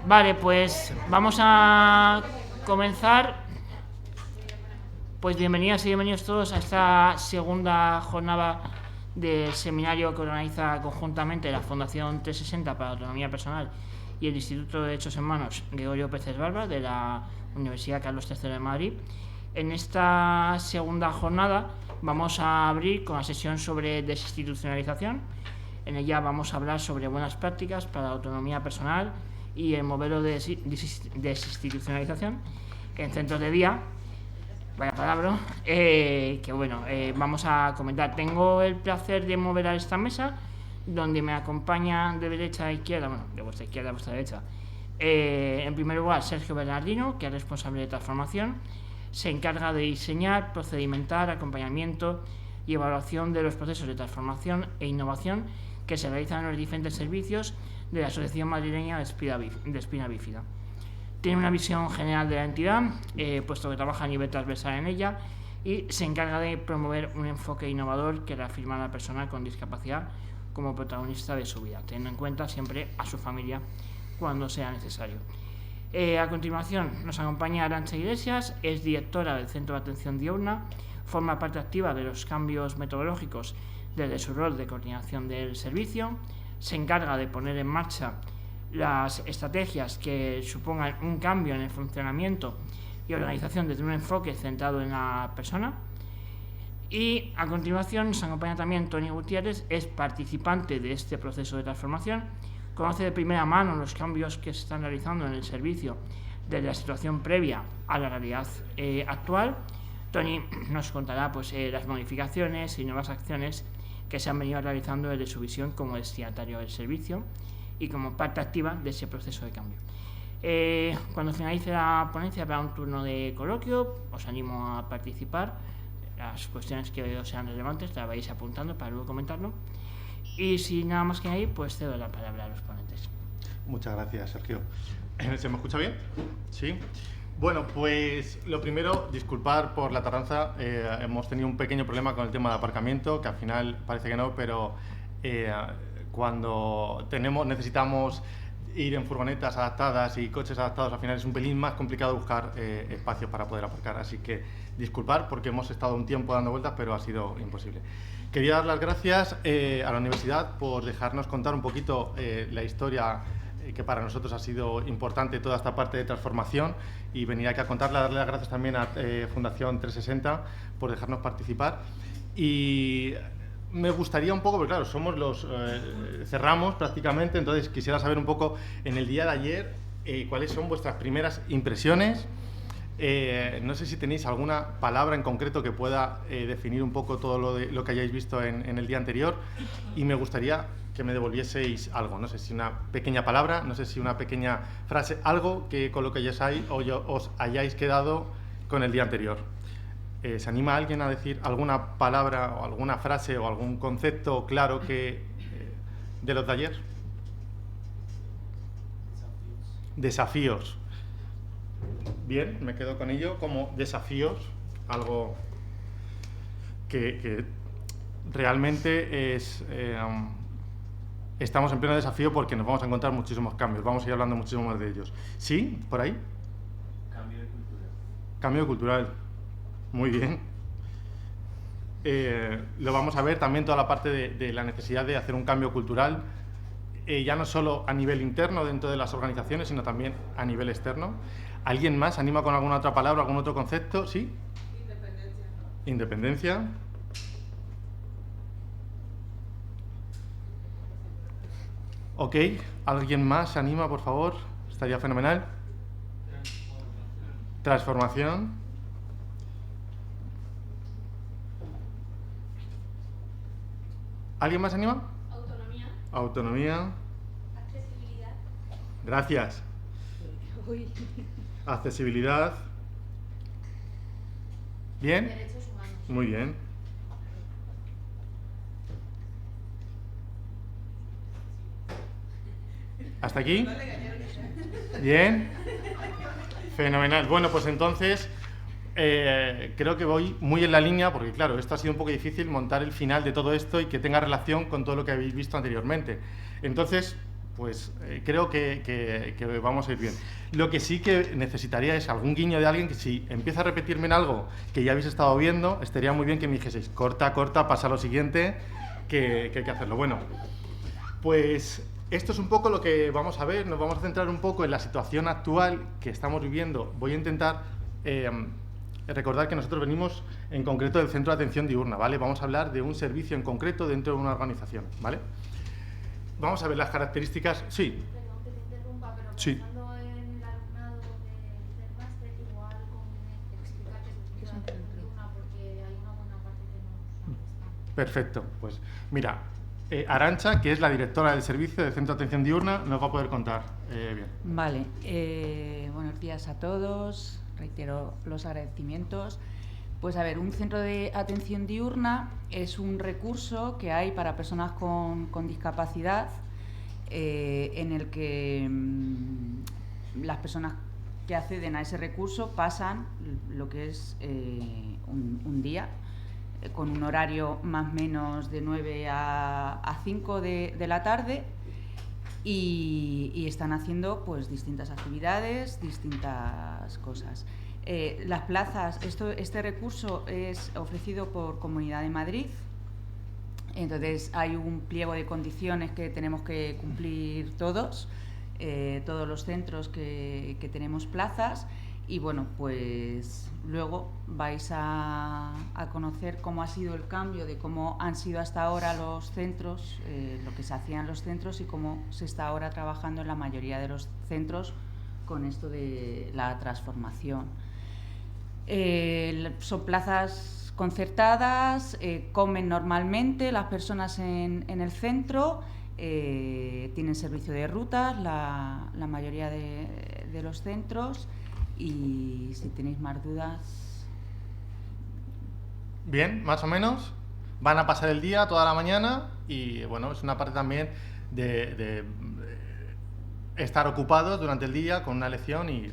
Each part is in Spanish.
Vale, pues vamos a comenzar. Pues bienvenidas y bienvenidos todos a esta segunda jornada del seminario que organiza conjuntamente la Fundación 360 para la Autonomía Personal y el Instituto de Derechos Humanos Gregorio Pérez Barba de la Universidad Carlos III de Madrid. En esta segunda jornada vamos a abrir con la sesión sobre desinstitucionalización. En ella vamos a hablar sobre buenas prácticas para la autonomía personal y el modelo de desinstitucionalización en centros de día. Vaya palabra, vamos a comentar. Tengo el placer de mover a esta mesa, donde me acompaña de derecha a izquierda, bueno, de vuestra izquierda a vuestra derecha. En primer lugar, Sergio Bernardino, que es responsable de transformación, se encarga de diseñar, procedimentar, acompañamiento y evaluación de los procesos de transformación e innovación que se realizan en los diferentes servicios de la Asociación Madrileña de Espina Bífida. Tiene una visión general de la entidad, puesto que trabaja a nivel transversal en ella, y se encarga de promover un enfoque innovador que reafirma a la persona con discapacidad como protagonista de su vida, teniendo en cuenta siempre a su familia cuando sea necesario. A continuación nos acompaña Arantxa Iglesias, es directora del Centro de Atención Diurna, forma parte activa de los cambios metodológicos desde su rol de coordinación del servicio, se encarga de poner en marcha las estrategias que supongan un cambio en el funcionamiento y organización desde un enfoque centrado en la persona. Y a continuación nos acompaña también Toni Gutiérrez, es participante de este proceso de transformación, conoce de primera mano los cambios que se están realizando en el servicio desde la situación previa a la realidad actual. Toni nos contará las modificaciones y nuevas acciones que se han venido realizando desde su visión como destinatario del servicio y como parte activa de ese proceso de cambio. Cuando finalice la ponencia habrá un turno de coloquio, os animo a participar. Las cuestiones que os sean relevantes las vais apuntando para luego comentarlo. Y sin nada más que ahí, pues cedo la palabra a los ponentes. Muchas gracias, Sergio. ¿Se me escucha bien? Sí. Bueno, pues lo primero, disculpar por la tardanza. Hemos tenido un pequeño problema con el tema de aparcamiento, que al final parece que no, pero cuando necesitamos ir en furgonetas adaptadas y coches adaptados, al final es un pelín más complicado buscar espacios para poder aparcar. Así que disculpar porque hemos estado un tiempo dando vueltas, pero ha sido imposible. Quería dar las gracias a la universidad por dejarnos contar un poquito la historia que para nosotros ha sido importante, toda esta parte de transformación, y venir aquí a contarla. Darle las gracias también a Fundación 360 por dejarnos participar. Y me gustaría un poco, porque claro, somos los cerramos prácticamente, entonces quisiera saber un poco en el día de ayer cuáles son vuestras primeras impresiones. No sé si tenéis alguna palabra en concreto que pueda definir un poco todo lo que hayáis visto en el día anterior, y me gustaría que me devolvieseis algo, no sé si una pequeña palabra, no sé si una pequeña frase, algo que con lo que os hayáis quedado con el día anterior. ¿Se anima alguien a decir alguna palabra o alguna frase o algún concepto claro que de los de ayer? Desafíos. Bien, me quedo con ello como desafíos, algo que realmente es... estamos en pleno desafío porque nos vamos a encontrar muchísimos cambios, vamos a ir hablando muchísimo más de ellos. ¿Sí? ¿Por ahí? Cambio de cultura. Cambio cultural. Muy bien. Lo vamos a ver también toda la parte de la necesidad de hacer un cambio cultural, ya no solo a nivel interno dentro de las organizaciones, sino también a nivel externo. ¿Alguien más anima con alguna otra palabra, algún otro concepto? ¿Sí? Independencia. Independencia. Ok, ¿alguien más se anima, por favor? Estaría fenomenal. Transformación. ¿Alguien más se anima? Autonomía. Autonomía. Accesibilidad. Gracias. Accesibilidad. ¿Bien? Derechos humanos. Muy bien. ¿Hasta aquí? Bien. Fenomenal. Bueno, pues entonces creo que voy muy en la línea, porque claro, esto ha sido un poco difícil montar el final de todo esto y que tenga relación con todo lo que habéis visto anteriormente. Entonces, pues creo que vamos a ir bien. Lo que sí que necesitaría es algún guiño de alguien que si empieza a repetirme en algo que ya habéis estado viendo, estaría muy bien que me dijeseis, corta, pasa a lo siguiente, que hay que hacerlo. Bueno, pues esto es un poco lo que vamos a ver. Nos vamos a centrar un poco en la situación actual que estamos viviendo. Voy a intentar recordar que nosotros venimos en concreto del Centro de Atención Diurna, ¿vale? Vamos a hablar de un servicio en concreto dentro de una organización, ¿vale? Vamos a ver las características. Sí. Perdón que te interrumpa, pero Sí. pensando en el alumnado del máster, igual conviene explicar qué es el centro de atención diurna, porque hay una buena parte que no está. Perfecto. Pues mira, Arantxa, que es la directora del servicio del Centro de Atención Diurna, nos va a poder contar bien. Vale, buenos días a todos, reitero los agradecimientos. Pues a ver, un centro de atención diurna es un recurso que hay para personas con discapacidad en el que las personas que acceden a ese recurso pasan lo que es un día con un horario más o menos de 9 a 5 de la tarde y están haciendo pues distintas actividades, distintas cosas. Las plazas, este recurso es ofrecido por Comunidad de Madrid, entonces hay un pliego de condiciones que tenemos que cumplir todos los centros que tenemos plazas y bueno, pues luego vais a conocer cómo ha sido el cambio de cómo han sido hasta ahora los centros, lo que se hacía en los centros y cómo se está ahora trabajando en la mayoría de los centros con esto de la transformación. Son plazas concertadas, comen normalmente las personas en el centro, tienen servicio de rutas la mayoría de los centros y si tenéis más dudas... Bien, más o menos. Van a pasar el día, toda la mañana y bueno, es una parte también de estar ocupados durante el día con una lección y...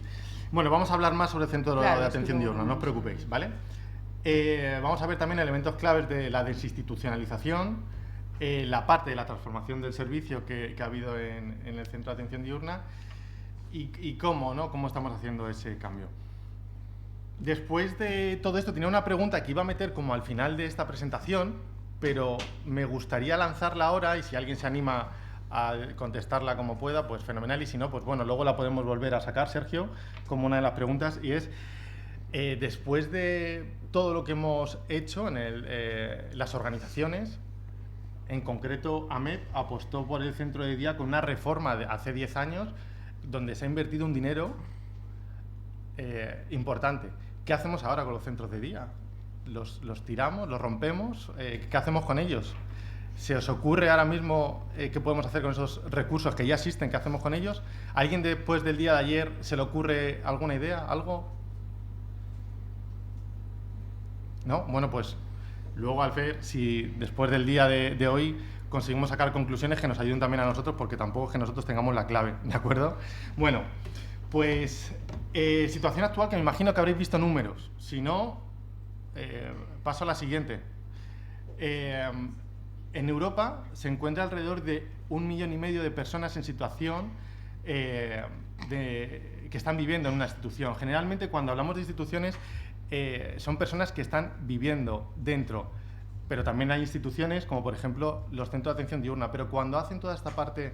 Bueno, vamos a hablar más sobre el centro de atención diurna, no os preocupéis, ¿vale? Vamos a ver también elementos claves de la desinstitucionalización, la parte de la transformación del servicio que ha habido en el centro de atención diurna y cómo, ¿no? Cómo estamos haciendo ese cambio. Después de todo esto, tenía una pregunta que iba a meter como al final de esta presentación, pero me gustaría lanzarla ahora y si alguien se anima a contestarla como pueda, pues fenomenal, y si no, pues bueno, luego la podemos volver a sacar, Sergio, como una de las preguntas, y es, después de todo lo que hemos hecho en las organizaciones, en concreto AMEP apostó por el centro de día con una reforma de hace 10 años, donde se ha invertido un dinero importante. ¿Qué hacemos ahora con los centros de día? ¿Los tiramos? ¿Los rompemos? ¿Qué hacemos con ellos? ¿Se os ocurre ahora mismo qué podemos hacer con esos recursos que ya existen? ¿Qué hacemos con ellos? ¿A alguien después del día de ayer se le ocurre alguna idea? ¿Algo? ¿No? Bueno, pues luego al ver si después del día de hoy conseguimos sacar conclusiones que nos ayuden también a nosotros, porque tampoco es que nosotros tengamos la clave, ¿de acuerdo? Bueno, pues situación actual que me imagino que habréis visto números. Si no, paso a la siguiente. En Europa se encuentra alrededor de 1,5 millones de personas en situación que están viviendo en una institución. Generalmente, cuando hablamos de instituciones, son personas que están viviendo dentro, pero también hay instituciones como, por ejemplo, los centros de atención diurna. Pero cuando hacen toda esta parte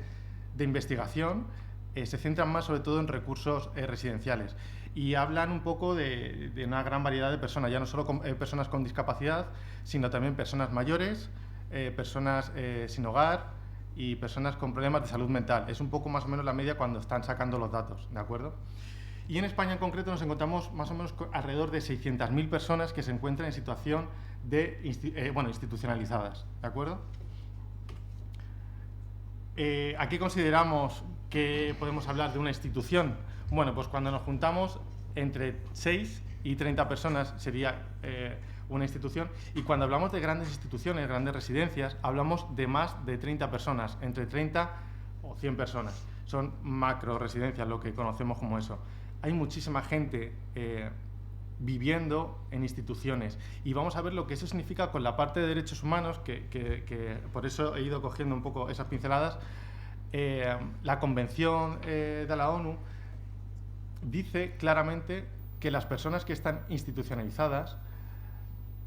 de investigación, se centran más sobre todo en recursos residenciales y hablan un poco de una gran variedad de personas, ya no solo personas con discapacidad, sino también personas mayores, personas sin hogar y personas con problemas de salud mental. Es un poco más o menos la media cuando están sacando los datos, ¿de acuerdo? Y en España en concreto nos encontramos más o menos alrededor de 600.000 personas que se encuentran en situación de institucionalizadas, ¿de acuerdo? Aquí consideramos que podemos hablar de una institución. Bueno, pues cuando nos juntamos entre 6 y 30 personas sería una institución, y cuando hablamos de grandes instituciones, grandes residencias, hablamos de más de 30 personas, entre 30 o 100 personas. Son macro residencias, lo que conocemos como eso. Hay muchísima gente viviendo en instituciones, y vamos a ver lo que eso significa con la parte de derechos humanos, que por eso he ido cogiendo un poco esas pinceladas. La Convención de la ONU dice claramente que las personas que están institucionalizadas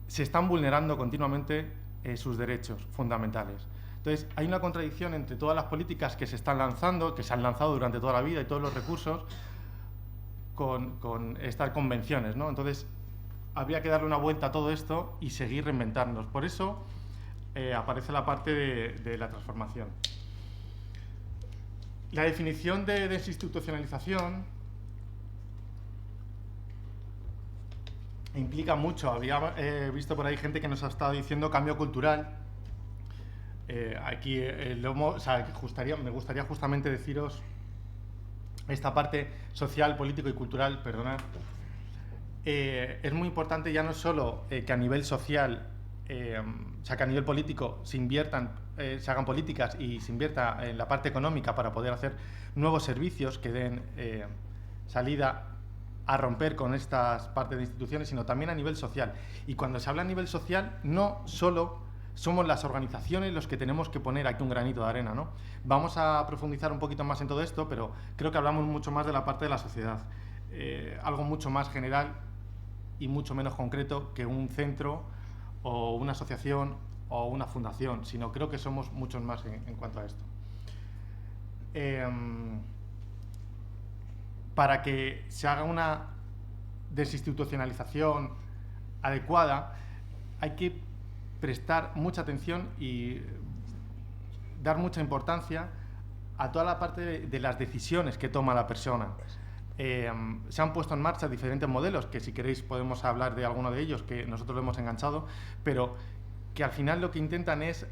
se están vulnerando continuamente sus derechos fundamentales. Entonces, hay una contradicción entre todas las políticas que se están lanzando, que se han lanzado durante toda la vida y todos los recursos, con estas convenciones, ¿no? Entonces, habría que darle una vuelta a todo esto y seguir reinventándonos. Por eso aparece la parte de la transformación. La definición de desinstitucionalización implica mucho. Había visto por ahí gente que nos ha estado diciendo cambio cultural. Aquí me gustaría justamente deciros esta parte social, político y cultural, perdonad. Es muy importante ya no solo que a nivel social, que a nivel político se hagan políticas y se invierta en la parte económica para poder hacer nuevos servicios que den salida a romper con estas partes de instituciones, sino también a nivel social. Y cuando se habla a nivel social, no solo somos las organizaciones los que tenemos que poner aquí un granito de arena, ¿no? Vamos a profundizar un poquito más en todo esto, pero creo que hablamos mucho más de la parte de la sociedad. Algo mucho más general y mucho menos concreto que un centro o una asociación o una fundación, sino creo que somos muchos más en cuanto a esto. Para que se haga una desinstitucionalización adecuada, hay que prestar mucha atención y dar mucha importancia a toda la parte de las decisiones que toma la persona. Se han puesto en marcha diferentes modelos, que si queréis podemos hablar de alguno de ellos, que nosotros lo hemos enganchado, pero que al final lo que intentan es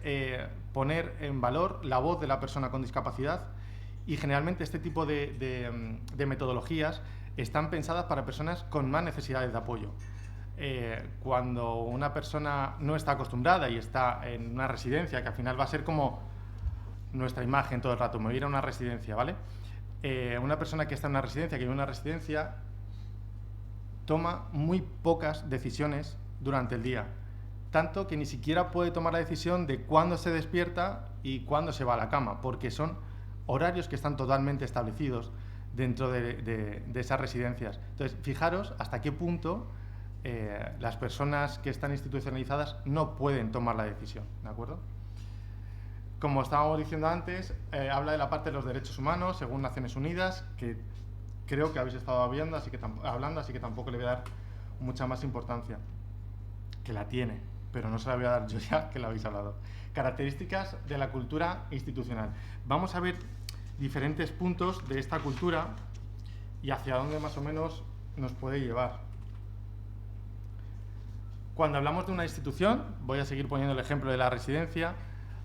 poner en valor la voz de la persona con discapacidad, y generalmente este tipo de metodologías están pensadas para personas con más necesidades de apoyo. Cuando una persona no está acostumbrada y está en una residencia, que al final va a ser como nuestra imagen todo el rato, me voy a ir a una residencia, ¿vale? Una persona que está en una residencia, que vive en una residencia, toma muy pocas decisiones durante el día, tanto que ni siquiera puede tomar la decisión de cuándo se despierta y cuándo se va a la cama, porque son horarios que están totalmente establecidos dentro de esas residencias. Entonces, fijaros hasta qué punto las personas que están institucionalizadas no pueden tomar la decisión, ¿de acuerdo? Como estábamos diciendo antes, habla de la parte de los derechos humanos según Naciones Unidas, que creo que habéis estado hablando, así que tampoco le voy a dar mucha más importancia, que la tiene, pero no se la voy a dar yo ya que la habéis hablado. Características de la cultura institucional. Vamos a ver diferentes puntos de esta cultura y hacia dónde más o menos nos puede llevar. Cuando hablamos de una institución, voy a seguir poniendo el ejemplo de la residencia,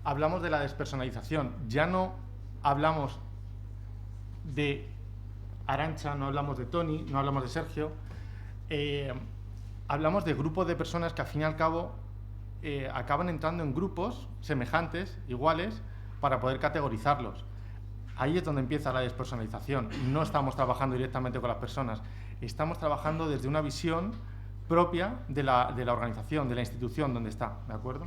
hablamos de la despersonalización. Ya no hablamos de Arantxa, no hablamos de Tony, no hablamos de Sergio. Hablamos de grupos de personas que al fin y al cabo acaban entrando en grupos semejantes, iguales, para poder categorizarlos. Ahí es donde empieza la despersonalización. No estamos trabajando directamente con las personas, estamos trabajando desde una visión propia de la organización, de la institución donde está, ¿de acuerdo?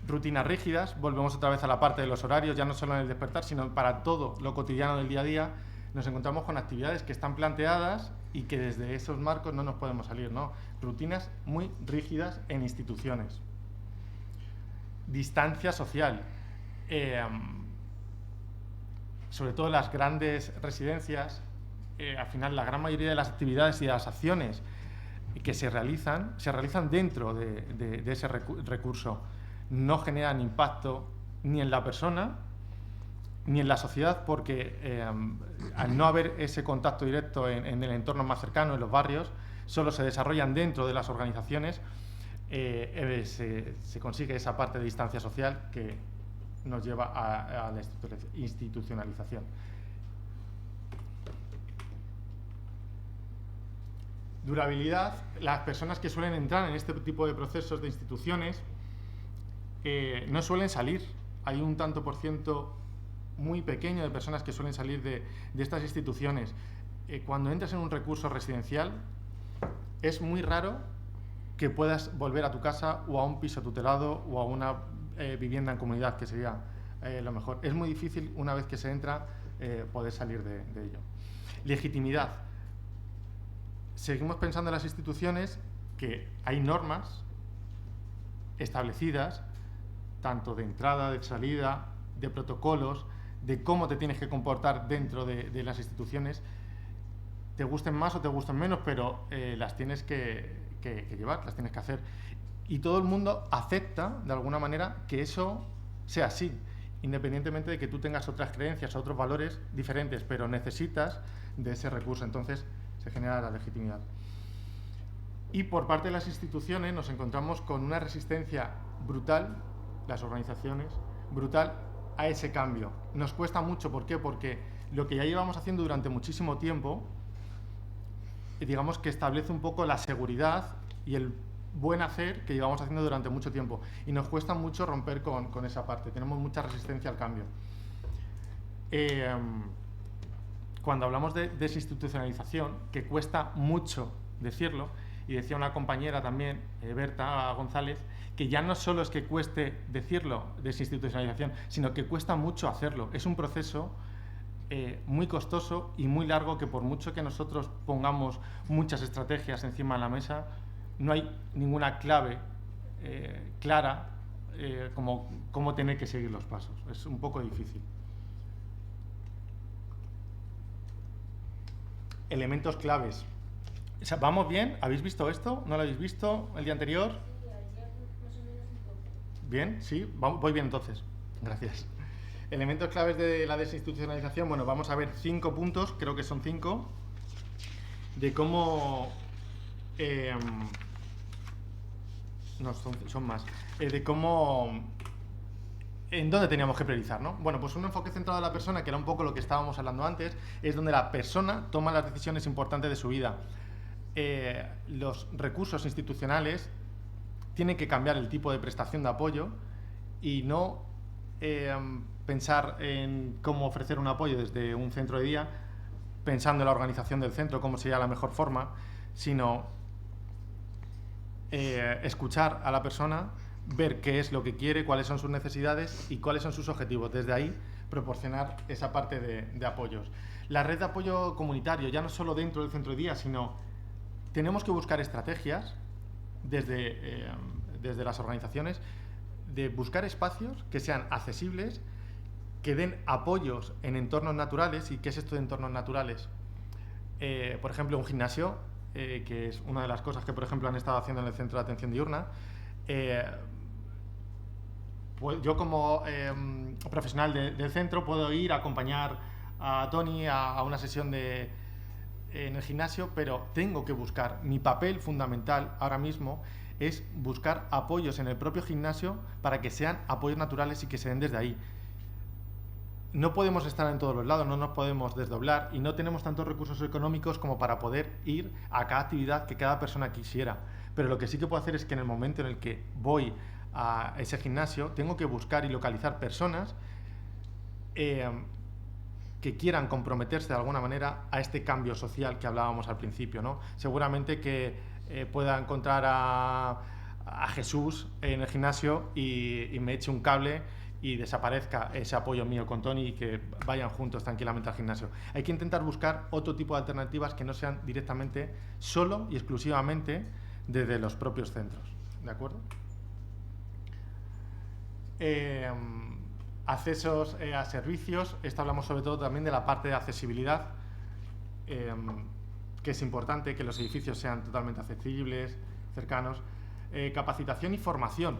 Rutinas rígidas, volvemos otra vez a la parte de los horarios, ya no solo en el despertar, sino para todo lo cotidiano del día a día. Nos encontramos con actividades que están planteadas y que desde esos marcos no nos podemos salir, ¿no? Rutinas muy rígidas en instituciones. Distancia social. Sobre todo en las grandes residencias, al final la gran mayoría de las actividades y de las acciones que se realizan dentro de ese recurso. No generan impacto ni en la persona ni en la sociedad, porque al no haber ese contacto directo en el entorno más cercano, en los barrios, solo se desarrollan dentro de las organizaciones, se consigue esa parte de distancia social que nos lleva a la institucionalización. Durabilidad. Las personas que suelen entrar en este tipo de procesos de instituciones no suelen salir. Hay un tanto por ciento muy pequeño de personas que suelen salir de estas instituciones. Cuando entras en un recurso residencial, es muy raro que puedas volver a tu casa o a un piso tutelado o a una vivienda en comunidad, que sería lo mejor. Es muy difícil, una vez que se entra, poder salir de ello. Legitimidad. Seguimos pensando en las instituciones que hay normas establecidas, tanto de entrada, de salida, de protocolos, de cómo te tienes que comportar dentro de las instituciones, te gusten más o te gusten menos, pero las tienes que llevar, las tienes que hacer. Y todo el mundo acepta, de alguna manera, que eso sea así, independientemente de que tú tengas otras creencias, otros valores diferentes, pero necesitas de ese recurso. Entonces se genera la legitimidad. Y por parte de las instituciones nos encontramos con una resistencia brutal, las organizaciones, brutal a ese cambio. Nos cuesta mucho, ¿por qué? Porque lo que ya llevamos haciendo durante muchísimo tiempo, digamos que establece un poco la seguridad y el buen hacer que llevamos haciendo durante mucho tiempo. Y nos cuesta mucho romper con esa parte. Tenemos mucha resistencia al cambio. Cuando hablamos de desinstitucionalización, que cuesta mucho decirlo, y decía una compañera también, Berta González, que ya no solo es que cueste decirlo, desinstitucionalización, sino que cuesta mucho hacerlo. Es un proceso muy costoso y muy largo, que por mucho que nosotros pongamos muchas estrategias encima de la mesa, no hay ninguna clave clara cómo tener que seguir los pasos. Es un poco difícil. Elementos claves. O sea, ¿vamos bien? ¿Habéis visto esto? ¿No lo habéis visto el día anterior? ¿Bien? ¿Sí? Voy bien entonces. Gracias. Elementos claves de la desinstitucionalización. Bueno, vamos a ver 5 puntos, creo que son 5, de cómo... no, son más. De cómo... ¿En dónde teníamos que priorizar, no? Bueno, pues un enfoque centrado en la persona, que era un poco lo que estábamos hablando antes, es donde la persona toma las decisiones importantes de su vida. Los recursos institucionales tienen que cambiar el tipo de prestación de apoyo y no pensar en cómo ofrecer un apoyo desde un centro de día, pensando en la organización del centro, cómo sería la mejor forma, sino escuchar a la persona, ver qué es lo que quiere, cuáles son sus necesidades y cuáles son sus objetivos. Desde ahí, proporcionar esa parte de apoyos. La red de apoyo comunitario, ya no solo dentro del centro de día, sino tenemos que buscar estrategias desde las organizaciones, de buscar espacios que sean accesibles, que den apoyos en entornos naturales. ¿Y qué es esto de entornos naturales? Por ejemplo, un gimnasio, que es una de las cosas que, por ejemplo, han estado haciendo en el Centro de Atención Diurna. Pues yo, como profesional del centro, puedo ir a acompañar a Tony a una sesión en el gimnasio, pero tengo que buscar. Mi papel fundamental ahora mismo es buscar apoyos en el propio gimnasio para que sean apoyos naturales y que se den desde ahí. No podemos estar en todos los lados, no nos podemos desdoblar y no tenemos tantos recursos económicos como para poder ir a cada actividad que cada persona quisiera. Pero lo que sí que puedo hacer es que en el momento en el que voy a ese gimnasio, tengo que buscar y localizar personas que quieran comprometerse de alguna manera a este cambio social que hablábamos al principio, ¿no? Seguramente que pueda encontrar a Jesús en el gimnasio y me eche un cable y desaparezca ese apoyo mío con Tony y que vayan juntos tranquilamente al gimnasio. Hay que intentar buscar otro tipo de alternativas que no sean directamente, solo y exclusivamente desde los propios centros. ¿De acuerdo? Accesos a servicios. Esto hablamos sobre todo también de la parte de accesibilidad, que es importante que los edificios sean totalmente accesibles, cercanos. Capacitación y formación.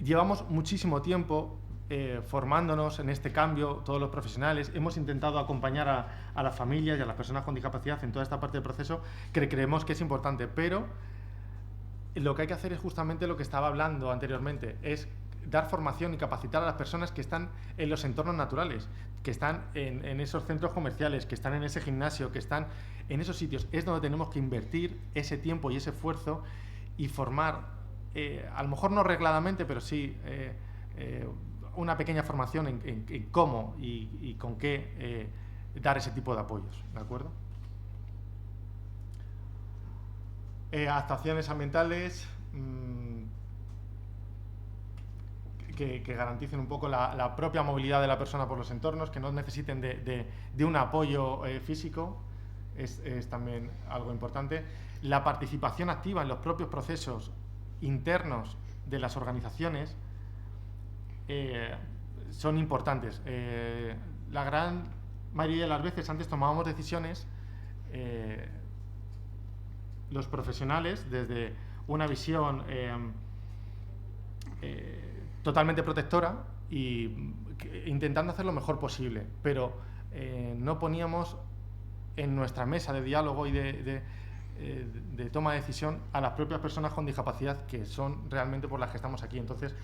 Llevamos muchísimo tiempo formándonos en este cambio, todos los profesionales. Hemos intentado acompañar a las familias y a las personas con discapacidad en toda esta parte del proceso, que creemos que es importante, pero lo que hay que hacer es justamente lo que estaba hablando anteriormente, es dar formación y capacitar a las personas que están en los entornos naturales, que están en esos centros comerciales, que están en ese gimnasio, que están en esos sitios. Es donde tenemos que invertir ese tiempo y ese esfuerzo y formar, a lo mejor no regladamente, pero sí una pequeña formación en cómo y con qué dar ese tipo de apoyos, ¿de acuerdo? Adaptaciones ambientales. que garanticen un poco la propia movilidad de la persona por los entornos, que no necesiten de un apoyo físico, es también algo importante. La participación activa en los propios procesos internos de las organizaciones son importantes. La gran mayoría de las veces antes tomábamos decisiones los profesionales desde una visión totalmente protectora y intentando hacer lo mejor posible, pero no poníamos en nuestra mesa de diálogo y de toma de decisión a las propias personas con discapacidad, que son realmente por las que estamos aquí. Entonces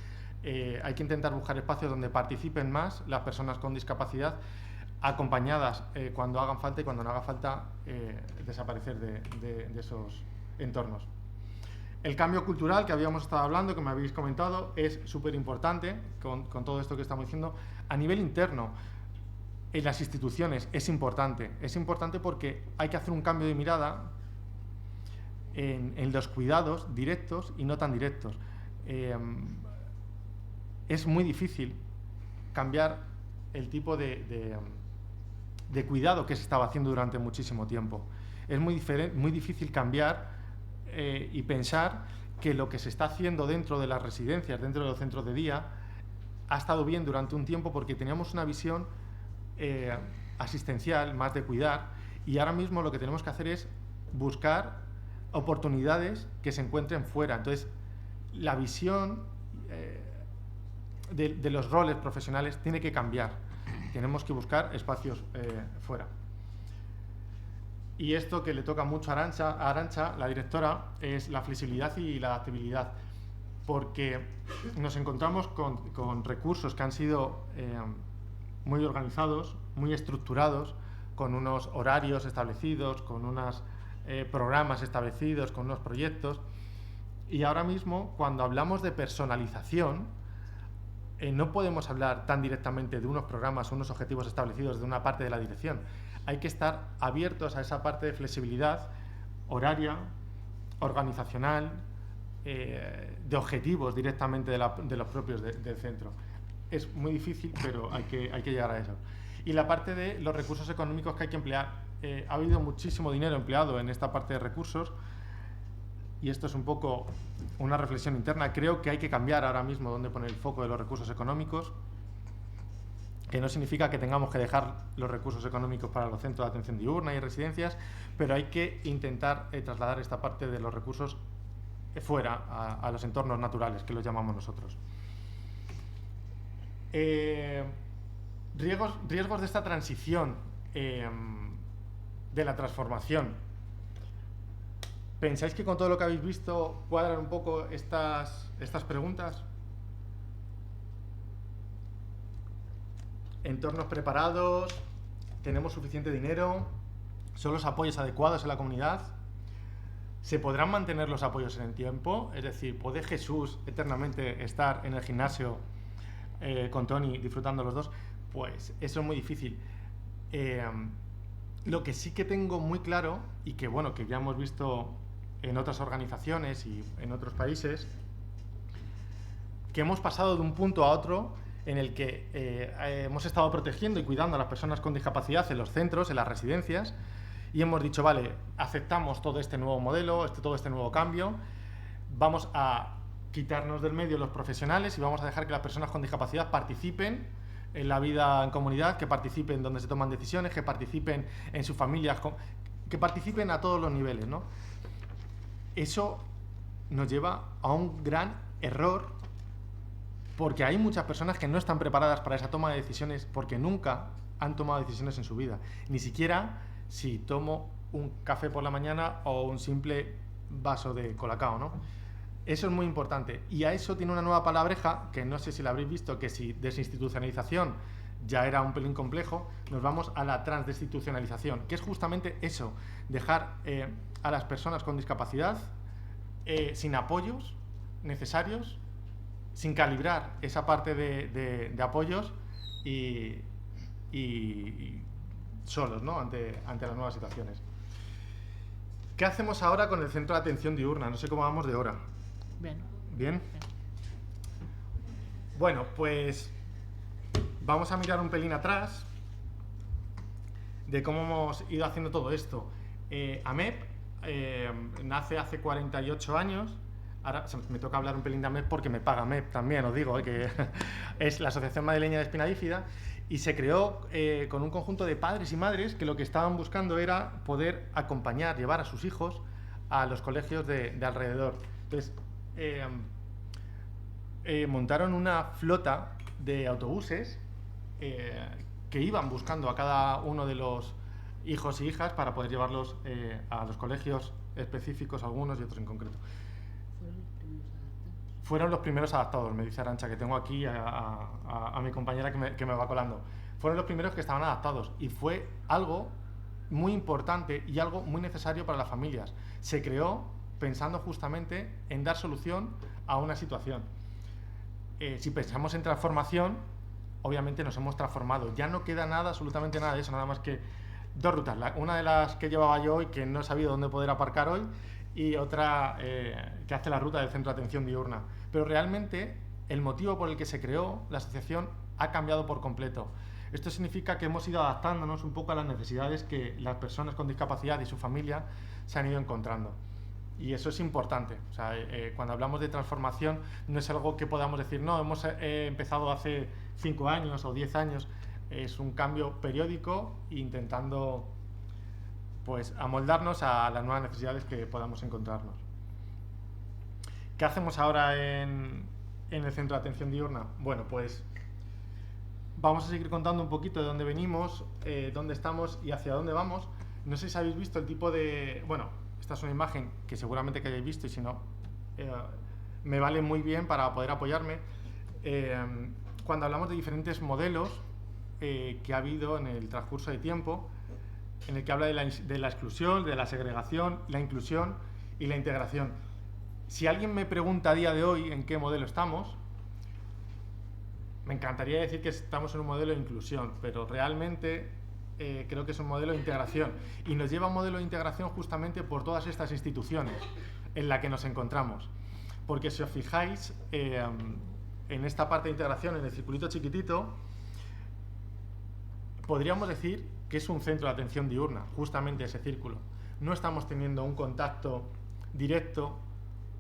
hay que intentar buscar espacios donde participen más las personas con discapacidad, acompañadas cuando hagan falta, y cuando no haga falta desaparecer de esos entornos. El cambio cultural que habíamos estado hablando, que me habéis comentado, es súper importante con todo esto que estamos diciendo. A nivel interno, en las instituciones es importante porque hay que hacer un cambio de mirada en los cuidados directos y no tan directos. Es muy difícil cambiar el tipo de cuidado que se estaba haciendo durante muchísimo tiempo. Es muy difícil cambiar y pensar que lo que se está haciendo dentro de las residencias, dentro de los centros de día, ha estado bien durante un tiempo porque teníamos una visión asistencial, más de cuidar, y ahora mismo lo que tenemos que hacer es buscar oportunidades que se encuentren fuera. Entonces, la visión de los roles profesionales tiene que cambiar. Tenemos que buscar espacios fuera. Y esto que le toca mucho a Arantxa, la directora, es la flexibilidad y la adaptabilidad, porque nos encontramos con recursos que han sido muy organizados, muy estructurados, con unos horarios establecidos, con unos programas establecidos, con unos proyectos. Y ahora mismo, cuando hablamos de personalización, no podemos hablar tan directamente de unos programas o unos objetivos establecidos de una parte de la dirección. Hay que estar abiertos a esa parte de flexibilidad horaria, organizacional, de objetivos directamente de los propios del centro. Es muy difícil, pero hay que llegar a eso. Y la parte de los recursos económicos que hay que emplear. Ha habido muchísimo dinero empleado en esta parte de recursos, y esto es un poco una reflexión interna. Creo que hay que cambiar ahora mismo dónde poner el foco de los recursos económicos, que no significa que tengamos que dejar los recursos económicos para los centros de atención diurna y residencias, pero hay que intentar trasladar esta parte de los recursos fuera, a los entornos naturales, que los llamamos nosotros. Riesgos de esta transición, de la transformación. ¿Pensáis que con todo lo que habéis visto cuadran un poco estas preguntas? Entornos preparados, tenemos suficiente dinero, son los apoyos adecuados en la comunidad, ¿se podrán mantener los apoyos en el tiempo? Es decir, ¿puede Jesús eternamente estar en el gimnasio con Tony disfrutando los dos? Pues eso es muy difícil. Lo que sí que tengo muy claro, y que bueno, que ya hemos visto en otras organizaciones y en otros países, que hemos pasado de un punto a otro en el que hemos estado protegiendo y cuidando a las personas con discapacidad en los centros, en las residencias, y hemos dicho, vale, aceptamos todo este nuevo modelo, todo este nuevo cambio, vamos a quitarnos del medio los profesionales y vamos a dejar que las personas con discapacidad participen en la vida en comunidad, que participen donde se toman decisiones, que participen en sus familias, que participen a todos los niveles, ¿no? Eso nos lleva a un gran error, porque hay muchas personas que no están preparadas para esa toma de decisiones porque nunca han tomado decisiones en su vida, ni siquiera si tomo un café por la mañana o un simple vaso de colacao, ¿no? Eso es muy importante, y a eso tiene una nueva palabreja que no sé si la habréis visto, que si desinstitucionalización ya era un pelín complejo, nos vamos a la transdestitucionalización, que es justamente eso, dejar a las personas con discapacidad sin apoyos necesarios, sin calibrar esa parte de apoyos y solos, ¿no? ante las nuevas situaciones. ¿Qué hacemos ahora con el centro de atención diurna? No sé cómo vamos de hora. Bien. ¿Bien? Bueno, pues vamos a mirar un pelín atrás de cómo hemos ido haciendo todo esto. AMEP nace hace 48 años. Ahora me toca hablar un pelín de AMEP porque me paga AMEP también, os digo, que es la Asociación Madrileña de Espina Bífida, y se creó con un conjunto de padres y madres que lo que estaban buscando era poder acompañar, llevar a sus hijos a los colegios de alrededor. Entonces, montaron una flota de autobuses que iban buscando a cada uno de los hijos y hijas para poder llevarlos a los colegios específicos, algunos y otros en concreto. Fueron los primeros adaptados, me dice Arantxa, que tengo aquí a mi compañera que me va colando. Fueron los primeros que estaban adaptados y fue algo muy importante y algo muy necesario para las familias. Se creó pensando justamente en dar solución a una situación. Si pensamos en transformación, obviamente nos hemos transformado. Ya no queda nada, absolutamente nada de eso, nada más que dos rutas. Una de las que llevaba yo hoy, que no he sabido dónde poder aparcar hoy, y otra que hace la ruta del Centro de Atención Diurna. Pero realmente el motivo por el que se creó la asociación ha cambiado por completo. Esto significa que hemos ido adaptándonos un poco a las necesidades que las personas con discapacidad y su familia se han ido encontrando. Y eso es importante. O sea, cuando hablamos de transformación no es algo que podamos decir, no, hemos empezado hace 5 años o 10 años. Es un cambio periódico intentando pues amoldarnos a las nuevas necesidades que podamos encontrarnos. ¿Qué hacemos ahora en el Centro de Atención Diurna? Bueno, pues vamos a seguir contando un poquito de dónde venimos, dónde estamos y hacia dónde vamos. No sé si habéis visto el tipo de... Bueno, esta es una imagen que seguramente que hayáis visto y si no, me vale muy bien para poder apoyarme. Cuando hablamos de diferentes modelos que ha habido en el transcurso de tiempo, en el que habla de la exclusión, de la segregación, la inclusión y la integración. Si alguien me pregunta a día de hoy en qué modelo estamos, me encantaría decir que estamos en un modelo de inclusión, pero realmente creo que es un modelo de integración. Y nos lleva a un modelo de integración justamente por todas estas instituciones en las que nos encontramos. Porque si os fijáis, en esta parte de integración, en el circulito chiquitito, podríamos decir que es un centro de atención diurna, justamente ese círculo. No estamos teniendo un contacto directo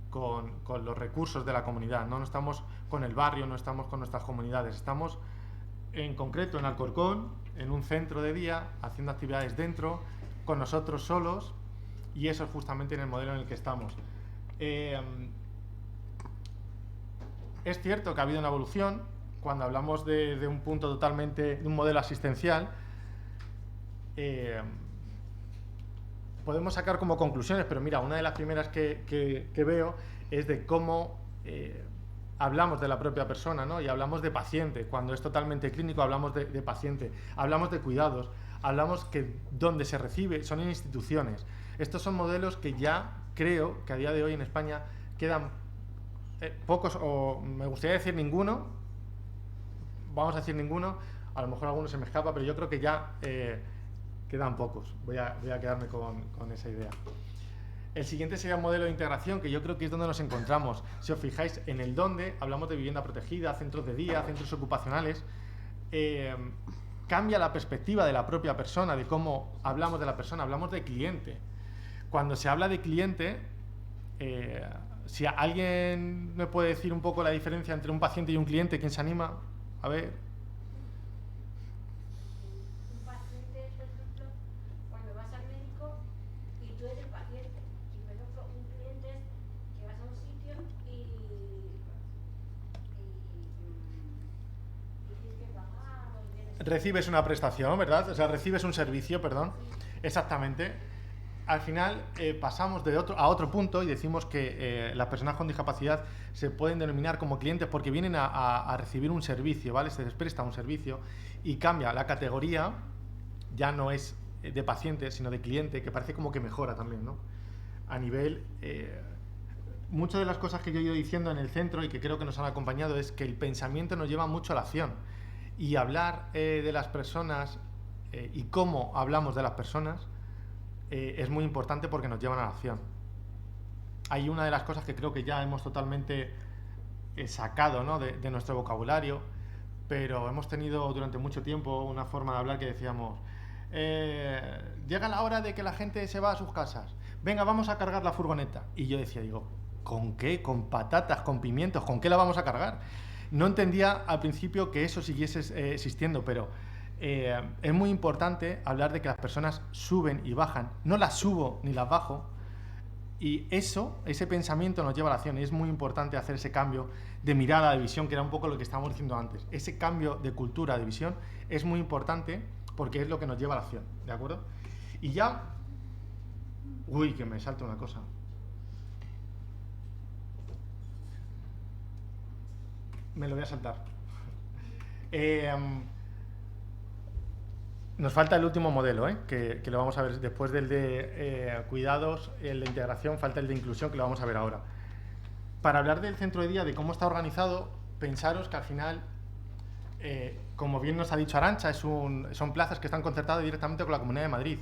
con los recursos de la comunidad, no estamos con el barrio, no estamos con nuestras comunidades, estamos en concreto en Alcorcón, en un centro de día, haciendo actividades dentro, con nosotros solos, y eso es justamente en el modelo en el que estamos. Es cierto que ha habido una evolución, cuando hablamos de un punto totalmente, de un modelo asistencial, podemos sacar como conclusiones, pero mira, una de las primeras que veo es de cómo hablamos de la propia persona, ¿no? Y hablamos de paciente. Cuando es totalmente clínico hablamos de paciente, hablamos de cuidados, hablamos que donde se recibe son en instituciones. Estos son modelos que ya creo que a día de hoy en España quedan pocos, o me gustaría decir ninguno, vamos a decir ninguno, a lo mejor alguno se me escapa, pero yo creo que ya quedan pocos. Voy a quedarme con esa idea. El siguiente sería un modelo de integración, que yo creo que es donde nos encontramos. Si os fijáis, en el donde hablamos de vivienda protegida, centros de día, centros ocupacionales, cambia la perspectiva de la propia persona, de cómo hablamos de la persona, hablamos de cliente. Cuando se habla de cliente, si alguien me puede decir un poco la diferencia entre un paciente y un cliente, ¿quién se anima? A ver. Recibes una prestación, ¿verdad? O sea, recibes un servicio, perdón. Exactamente. Al final pasamos a otro punto y decimos que las personas con discapacidad se pueden denominar como clientes porque vienen a recibir un servicio, ¿vale? Se les presta un servicio y cambia la categoría, ya no es de paciente, sino de cliente, que parece como que mejora también, ¿no? A nivel... muchas de las cosas que yo he ido diciendo en el centro y que creo que nos han acompañado es que el pensamiento nos lleva mucho a la acción. Y hablar de las personas y cómo hablamos de las personas es muy importante porque nos llevan a la acción. Hay una de las cosas que creo que ya hemos totalmente sacado, ¿no?, de nuestro vocabulario, pero hemos tenido durante mucho tiempo una forma de hablar que decíamos, llega la hora de que la gente se va a sus casas, venga, vamos a cargar la furgoneta. Y yo decía, digo, ¿con qué? ¿Con patatas? ¿Con pimientos? ¿Con qué la vamos a cargar? No entendía al principio que eso siguiese existiendo, pero es muy importante hablar de que las personas suben y bajan. No las subo ni las bajo. Y ese pensamiento nos lleva a la acción. Y es muy importante hacer ese cambio de mirada, de visión, que era un poco lo que estábamos diciendo antes. Ese cambio de cultura, de visión, es muy importante porque es lo que nos lleva a la acción, ¿de acuerdo? Y ya... Uy, que me salta una cosa. Me lo voy a saltar. Nos falta el último modelo, que lo vamos a ver después del de cuidados, el de integración, falta el de inclusión, que lo vamos a ver ahora. Para hablar del centro de día, de cómo está organizado, pensaros que al final, como bien nos ha dicho Arantxa, son plazas que están concertadas directamente con la Comunidad de Madrid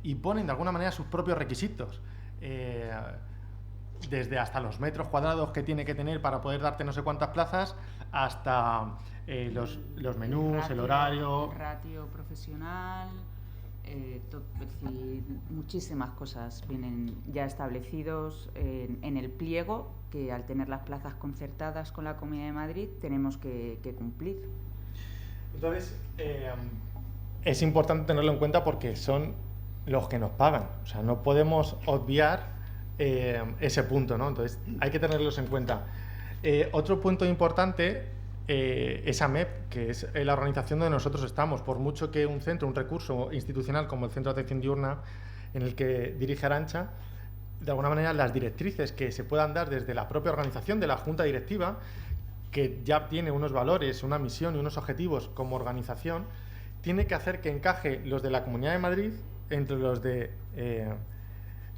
y ponen de alguna manera sus propios requisitos, desde hasta los metros cuadrados que tiene que tener para poder darte no sé cuántas plazas, hasta los menús, el horario... El ratio profesional, es decir, muchísimas cosas vienen ya establecidos en el pliego, que al tener las plazas concertadas con la Comunidad de Madrid tenemos que cumplir. Entonces, es importante tenerlo en cuenta porque son los que nos pagan. O sea, no podemos obviar ese punto, ¿no? Entonces, hay que tenerlos en cuenta. Otro punto importante es AMEP, que es la organización donde nosotros estamos. Por mucho que un centro, un recurso institucional como el Centro de Atención Diurna, en el que dirige Arantxa, de alguna manera las directrices que se puedan dar desde la propia organización de la Junta Directiva, que ya tiene unos valores, una misión y unos objetivos como organización, tiene que hacer que encaje los de la Comunidad de Madrid entre los de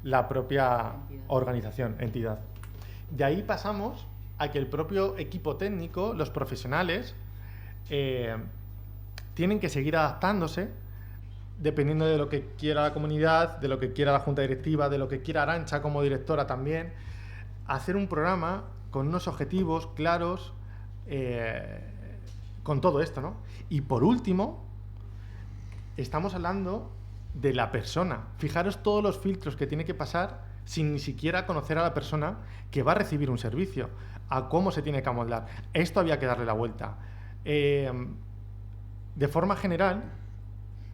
la propia organización, entidad. De ahí pasamos a que el propio equipo técnico, los profesionales, tienen que seguir adaptándose dependiendo de lo que quiera la comunidad, de lo que quiera la Junta Directiva, de lo que quiera Arantxa como directora también, hacer un programa con unos objetivos claros, con todo esto, ¿no? Y por último, estamos hablando de la persona. Fijaros todos los filtros que tiene que pasar sin ni siquiera conocer a la persona que va a recibir un servicio, a cómo se tiene que amoldar. Esto había que darle la vuelta. De forma general,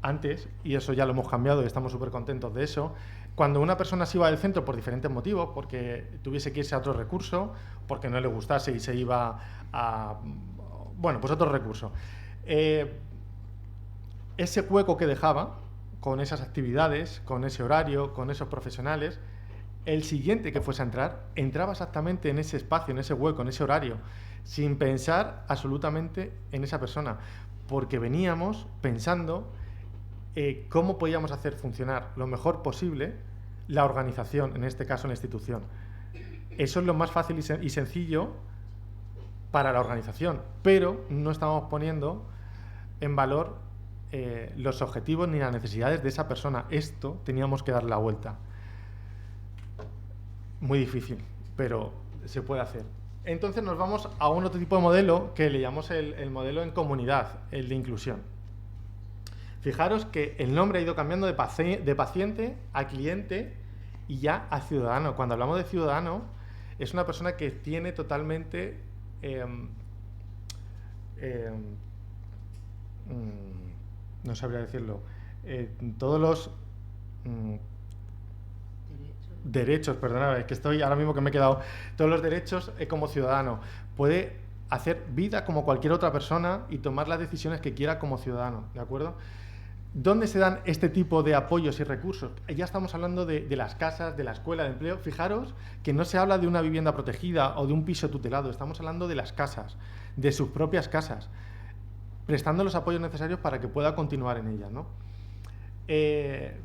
antes, y eso ya lo hemos cambiado y estamos súper contentos de eso, cuando una persona se iba del centro por diferentes motivos, porque tuviese que irse a otro recurso, porque no le gustase y se iba a... Bueno, pues otro recurso. Ese hueco que dejaba, con esas actividades, con ese horario, con esos profesionales, el siguiente que fuese a entrar, entraba exactamente en ese espacio, en ese hueco, en ese horario, sin pensar absolutamente en esa persona, porque veníamos pensando cómo podíamos hacer funcionar lo mejor posible la organización, en este caso la institución. Eso es lo más fácil y sencillo para la organización, pero no estamos poniendo en valor los objetivos ni las necesidades de esa persona. Esto teníamos que darle la vuelta. Muy difícil, pero se puede hacer. Entonces nos vamos a un otro tipo de modelo que le llamamos el modelo en comunidad, el de inclusión. Fijaros que el nombre ha ido cambiando de paciente a cliente y ya a ciudadano. Cuando hablamos de ciudadano, es una persona que tiene totalmente no sabría decirlo, todos los derechos, perdonad, es que estoy ahora mismo que me he quedado, todos los derechos como ciudadano. Puede hacer vida como cualquier otra persona y tomar las decisiones que quiera como ciudadano, ¿de acuerdo? ¿Dónde se dan este tipo de apoyos y recursos? Ya estamos hablando de las casas, de la escuela de empleo. Fijaros que no se habla de una vivienda protegida o de un piso tutelado, estamos hablando de las casas, de sus propias casas, prestando los apoyos necesarios para que pueda continuar en ellas, ¿no?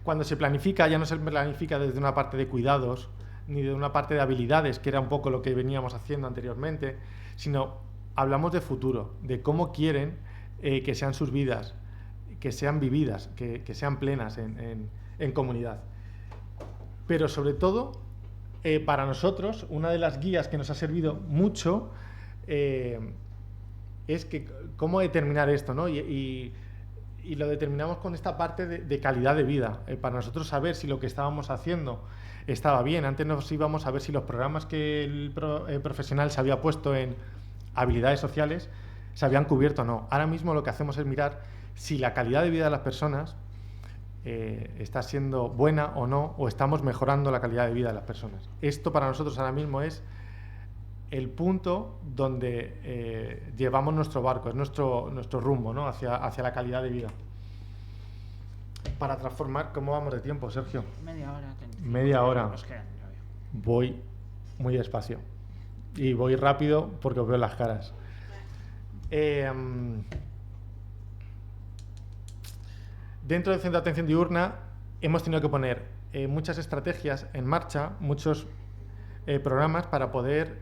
Cuando se planifica, ya no se planifica desde una parte de cuidados ni de una parte de habilidades, que era un poco lo que veníamos haciendo anteriormente, sino hablamos de futuro, de cómo quieren que sean sus vidas, que sean vividas, que sean plenas en comunidad. Pero sobre todo, para nosotros, una de las guías que nos ha servido mucho es que cómo determinar esto, ¿no? Y lo determinamos con esta parte de calidad de vida, para nosotros saber si lo que estábamos haciendo estaba bien. Antes nos íbamos a ver si los programas que el profesional se había puesto en habilidades sociales se habían cubierto o no. Ahora mismo lo que hacemos es mirar si la calidad de vida de las personas está siendo buena o no, o estamos mejorando la calidad de vida de las personas. Esto para nosotros ahora mismo es el punto donde llevamos nuestro barco, es nuestro rumbo, ¿no? hacia la calidad de vida. Para transformar, ¿cómo vamos de tiempo, Sergio? Media hora. Media hora. Nos quedan todavía. Voy muy despacio y voy rápido porque os veo las caras. Dentro del centro de atención diurna hemos tenido que poner muchas estrategias en marcha, muchos programas para poder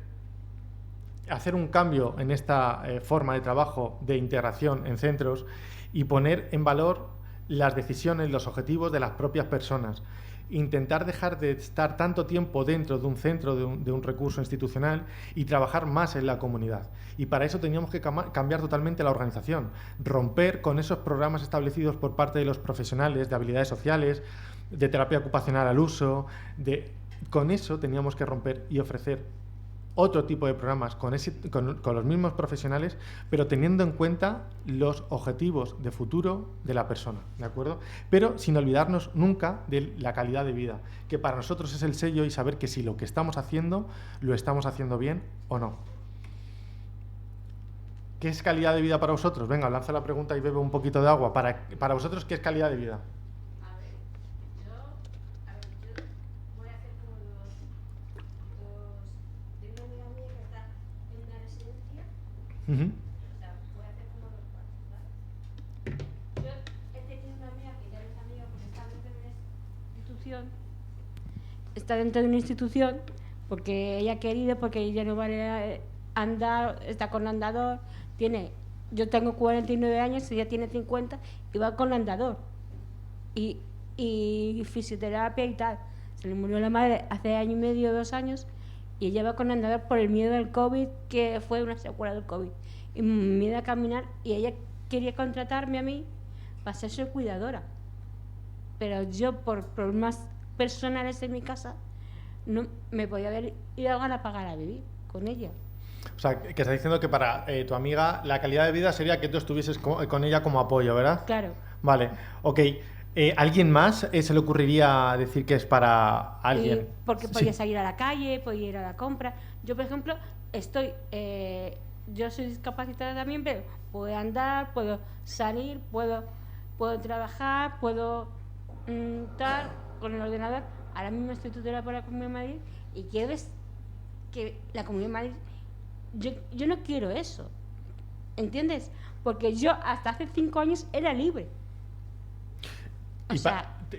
hacer un cambio en esta forma de trabajo de integración en centros y poner en valor las decisiones, los objetivos de las propias personas. Intentar dejar de estar tanto tiempo dentro de un centro, de un recurso institucional y trabajar más en la comunidad. Y para eso teníamos que cambiar totalmente la organización, romper con esos programas establecidos por parte de los profesionales de habilidades sociales, de terapia ocupacional al uso. Con eso teníamos que romper y ofrecer otro tipo de programas con los mismos profesionales, pero teniendo en cuenta los objetivos de futuro de la persona, ¿de acuerdo? Pero sin olvidarnos nunca de la calidad de vida, que para nosotros es el sello y saber que si lo que estamos haciendo, lo estamos haciendo bien o no. ¿Qué es calidad de vida para vosotros? Venga, lanza la pregunta y bebe un poquito de agua. Para vosotros, ¿qué es calidad de vida? O sea, voy a hacer como dos partes, ¿vale? Yo he tenido una amiga que ya no es amiga porque está dentro de una institución. Está dentro de una institución porque ella ha querido, porque ella no vale andar, está con andador, yo tengo 49 años, ella tiene 50 y va con andador. Y fisioterapia y tal. Se le murió la madre hace año y medio, 2 años. Y ella va con andador por el miedo del COVID, que fue una secuela del COVID. Y miedo a caminar, y ella quería contratarme a mí para ser su cuidadora. Pero yo, por problemas personales en mi casa, no me podía haber ido a pagar a vivir con ella. O sea, que estás diciendo que para tu amiga la calidad de vida sería que tú estuvieses con ella como apoyo, ¿verdad? Claro. Vale, ok. ¿Alguien más se le ocurriría decir que es para alguien? Porque podía salir a la calle, podía ir a la compra. Yo, por ejemplo, yo soy discapacitada también, pero puedo andar, puedo salir, puedo trabajar, puedo estar con el ordenador. Ahora mismo estoy tutelada por la Comunidad de Madrid y quiero que la Comunidad de Madrid... Yo no quiero eso, ¿entiendes? Porque yo hasta hace 5 años era libre.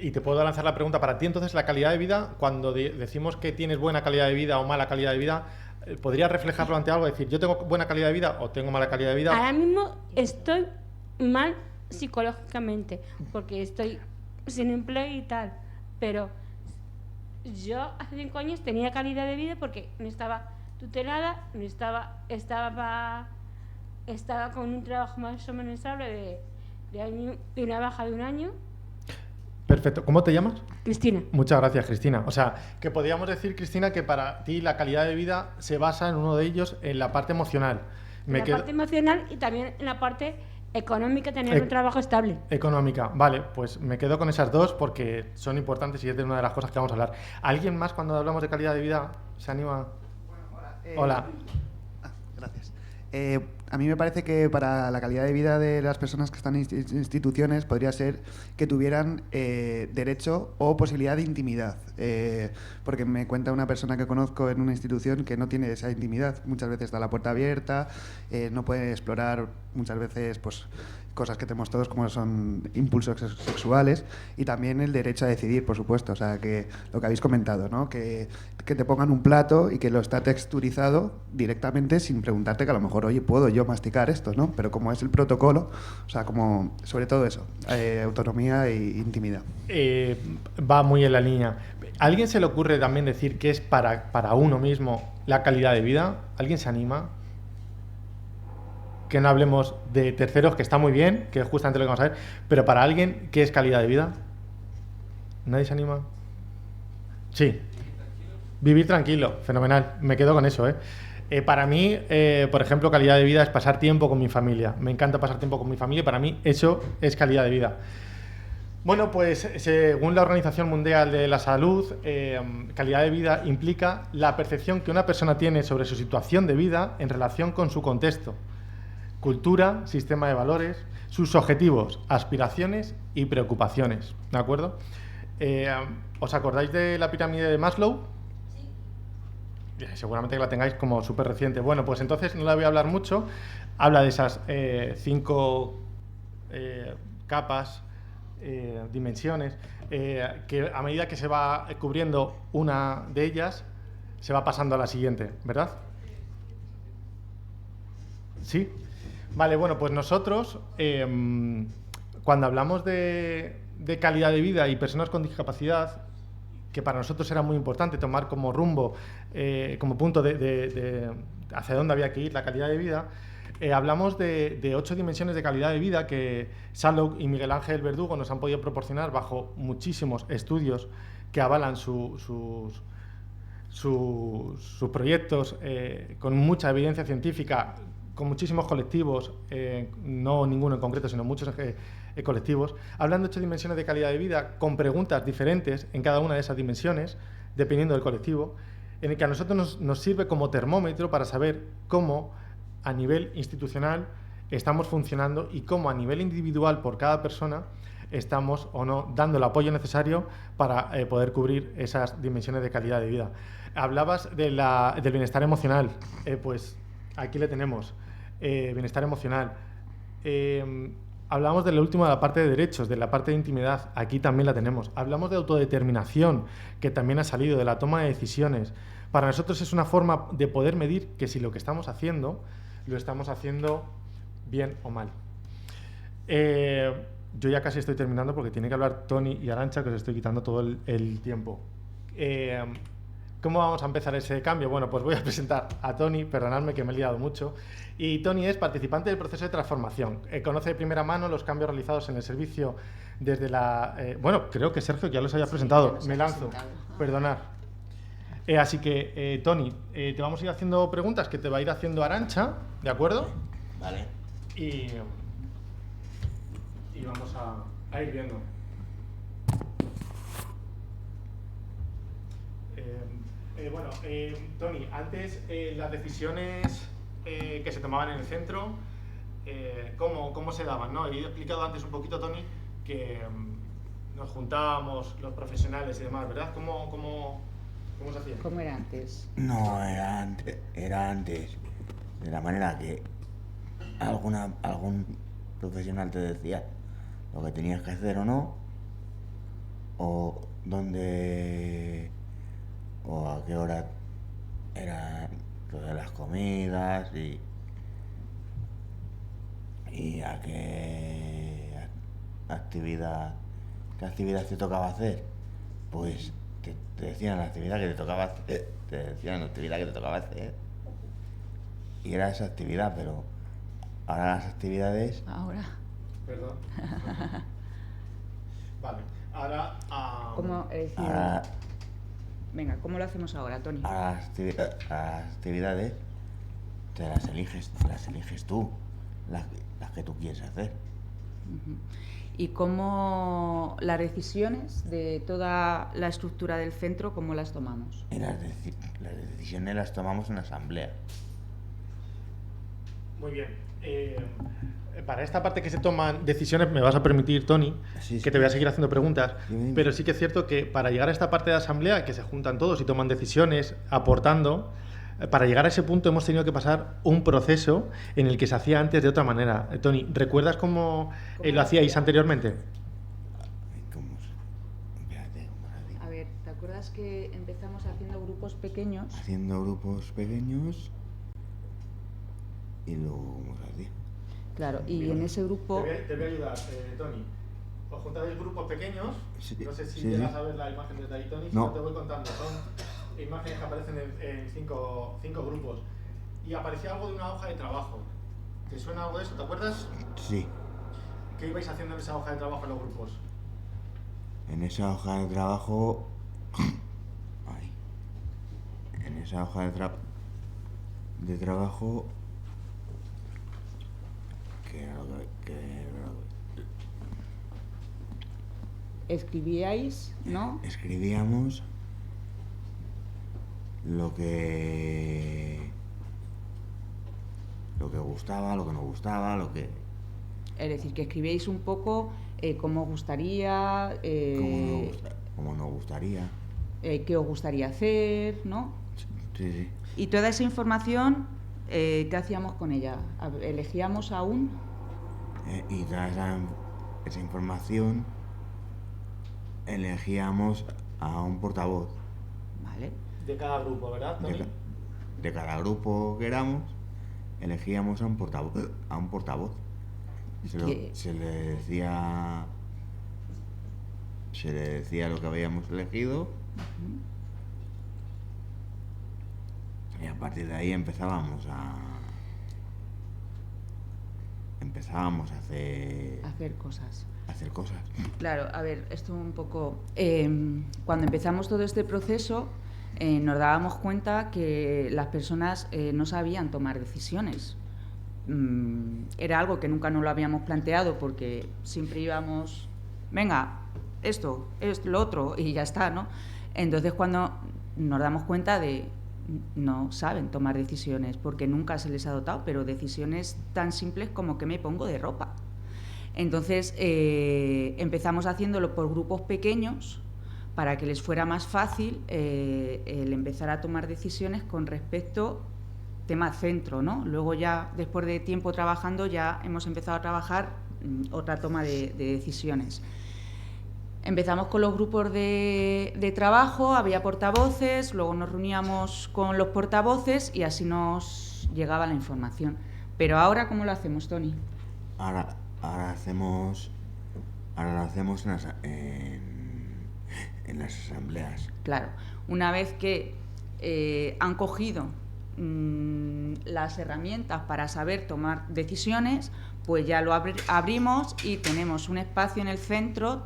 Y te puedo lanzar la pregunta para ti, entonces, la calidad de vida, cuando decimos que tienes buena calidad de vida o mala calidad de vida, ¿podrías reflejarlo ante algo? Decir, ¿yo tengo buena calidad de vida o tengo mala calidad de vida? Ahora mismo estoy mal psicológicamente, porque estoy sin empleo y tal, pero yo hace 5 años tenía calidad de vida porque no estaba tutelada, no estaba con un trabajo más o menos estable de una baja de 1 año. Perfecto. ¿Cómo te llamas? Cristina. Muchas gracias, Cristina. O sea, que podríamos decir, Cristina, que para ti la calidad de vida se basa en uno de ellos, en la parte emocional. Parte emocional y también en la parte económica, tener un trabajo estable. Económica. Vale, pues me quedo con esas dos porque son importantes y es de una de las cosas que vamos a hablar. ¿Alguien más, cuando hablamos de calidad de vida, se anima? Bueno, hola. Gracias. A mí me parece que para la calidad de vida de las personas que están en instituciones podría ser que tuvieran derecho o posibilidad de intimidad. Porque me cuenta una persona que conozco en una institución que no tiene esa intimidad. Muchas veces está la puerta abierta, no puede explorar muchas veces pues cosas que tenemos todos como son impulsos sexuales, y también el derecho a decidir, por supuesto. O sea, que lo que habéis comentado, ¿no? Que te pongan un plato y que lo está texturizado directamente sin preguntarte que a lo mejor, oye, ¿puedo yo masticar esto? ¿No? Pero como es el protocolo, o sea, como sobre todo eso, autonomía e intimidad. Va muy en la línea. ¿A alguien se le ocurre también decir que es para uno mismo la calidad de vida? ¿Alguien se anima? que no hablemos de terceros, que está muy bien, que es justamente lo que vamos a ver, pero para alguien, ¿qué es calidad de vida? ¿Nadie se anima? Sí. Vivir tranquilo, fenomenal. Me quedo con eso, ¿eh? Para mí, por ejemplo, calidad de vida es pasar tiempo con mi familia. Me encanta pasar tiempo con mi familia. Para mí, eso es calidad de vida. Bueno, pues según la Organización Mundial de la Salud, calidad de vida implica la percepción que una persona tiene sobre su situación de vida en relación con su contexto, cultura, sistema de valores, sus objetivos, aspiraciones y preocupaciones. ¿De acuerdo? ¿Os acordáis de la pirámide de Maslow? Sí. Seguramente que la tengáis como súper reciente. Bueno, pues entonces no la voy a hablar mucho. Habla de esas 5 capas, dimensiones, que a medida que se va cubriendo una de ellas, se va pasando a la siguiente, ¿verdad? ¿Sí? Vale, bueno, pues nosotros, cuando hablamos de calidad de vida y personas con discapacidad, que para nosotros era muy importante tomar como rumbo, como punto de hacia dónde había que ir la calidad de vida, hablamos de 8 dimensiones de calidad de vida que Shalok y Miguel Ángel Verdugo nos han podido proporcionar bajo muchísimos estudios que avalan sus proyectos, con mucha evidencia científica, con muchísimos colectivos, no ninguno en concreto, sino muchos colectivos, hablan de 8 dimensiones de calidad de vida con preguntas diferentes en cada una de esas dimensiones, dependiendo del colectivo, en el que a nosotros nos sirve como termómetro para saber cómo a nivel institucional estamos funcionando y cómo a nivel individual por cada persona estamos o no dando el apoyo necesario para poder cubrir esas dimensiones de calidad de vida. Hablabas del bienestar emocional, pues aquí le tenemos, bienestar emocional. Hablamos de lo último de la parte de derechos, de la parte de intimidad, aquí también la tenemos. Hablamos de autodeterminación, que también ha salido, de la toma de decisiones. Para nosotros es una forma de poder medir que si lo que estamos haciendo, lo estamos haciendo bien o mal. Yo ya casi estoy terminando porque tiene que hablar Tony y Arantxa, que os estoy quitando todo el tiempo. ¿Cómo vamos a empezar ese cambio? Bueno, pues voy a presentar a Tony, perdonadme que me he liado mucho. Y Tony es participante del proceso de transformación. Conoce de primera mano los cambios realizados en el servicio desde la... bueno, creo que Sergio ya los haya presentado. Me lanzo, perdonad. Así que, Tony, te vamos a ir haciendo preguntas que te va a ir haciendo Arantxa, ¿de acuerdo? Vale. Y vamos a ir viendo. Bueno, Tony, antes las decisiones que se tomaban en el centro, ¿cómo se daban, ¿no? He explicado antes un poquito, Tony, que nos juntábamos los profesionales y demás, ¿verdad? ¿Cómo se hacía? ¿Cómo era antes? No, era antes. De la manera que algún profesional te decía lo que tenías que hacer o no, o dónde, o a qué hora eran todas las comidas y a qué actividad te tocaba hacer. Pues te decían la actividad que te tocaba hacer, y era esa actividad, pero ahora las actividades... Ahora. Perdón. Vale, ahora... ¿Cómo, ahora, venga, ¿cómo lo hacemos ahora, Tony? ahora las actividades te las eliges tú, las que tú quieres hacer. Uh-huh. ¿Y cómo las decisiones de toda la estructura del centro, cómo las tomamos? Las decisiones las tomamos en la asamblea. Muy bien. Para esta parte que se toman decisiones, me vas a permitir, Tony, Sí. que te voy a seguir haciendo preguntas, Dime. pero sí que es cierto que para llegar a esta parte de asamblea, que se juntan todos y toman decisiones, aportando, para llegar a ese punto hemos tenido que pasar un proceso en el que se hacía antes de otra manera. Tony, ¿recuerdas cómo lo hacíais anteriormente? Espérate, ¿cómo lo digo? A ver, ¿te acuerdas que empezamos haciendo grupos pequeños? Haciendo grupos pequeños y luego, ¿cómo se hacía? Claro, y en ese grupo... Te voy a ayudar, Tony. Os juntáis grupos pequeños, Sí, no sé si sí, llegas sí. a ver la imagen desde ahí, Tony, si No. no te voy contando. Son imágenes que aparecen en cinco grupos. Y aparecía algo de una hoja de trabajo. ¿Te suena algo de eso? ¿Te acuerdas? Sí. ¿Qué ibais haciendo en esa hoja de trabajo en los grupos? En esa hoja de trabajo... Ay. En esa hoja de trabajo... ¿Qué era lo que... Escribíais, ¿no? Escribíamos lo que gustaba, lo que no gustaba, lo que... Es decir, que escribíais un poco cómo os gustaría, cómo nos gustaría. qué os gustaría hacer, ¿no? Sí, sí. Y toda esa información, ¿qué hacíamos con ella? ¿Elegíamos a un? Y tras esa información elegíamos a un portavoz. Vale. De cada grupo, ¿verdad, Tony? De cada grupo que éramos, elegíamos a un portavoz. Se le decía lo que habíamos elegido. Y a partir de ahí empezábamos a Hacer cosas. hacer cosas. Claro, a ver, esto un poco... cuando empezamos todo este proceso, nos dábamos cuenta que las personas no sabían tomar decisiones. Era algo que nunca nos lo habíamos planteado porque siempre íbamos, venga, esto, lo otro, y ya está, ¿no? Entonces, cuando nos damos cuenta de no saben tomar decisiones porque nunca se les ha dotado, pero decisiones tan simples como que me pongo de ropa. Entonces empezamos haciéndolo por grupos pequeños para que les fuera más fácil el empezar a tomar decisiones con respecto tema centro, ¿no? Luego ya, después de tiempo trabajando, ya hemos empezado a trabajar otra toma de decisiones. Empezamos con los grupos de trabajo, había portavoces, luego nos reuníamos con los portavoces y así nos llegaba la información. Pero ahora, ¿cómo lo hacemos, Tony? Ahora lo hacemos en las asambleas. Claro, una vez que han cogido las herramientas para saber tomar decisiones, pues ya lo abrimos y tenemos un espacio en el centro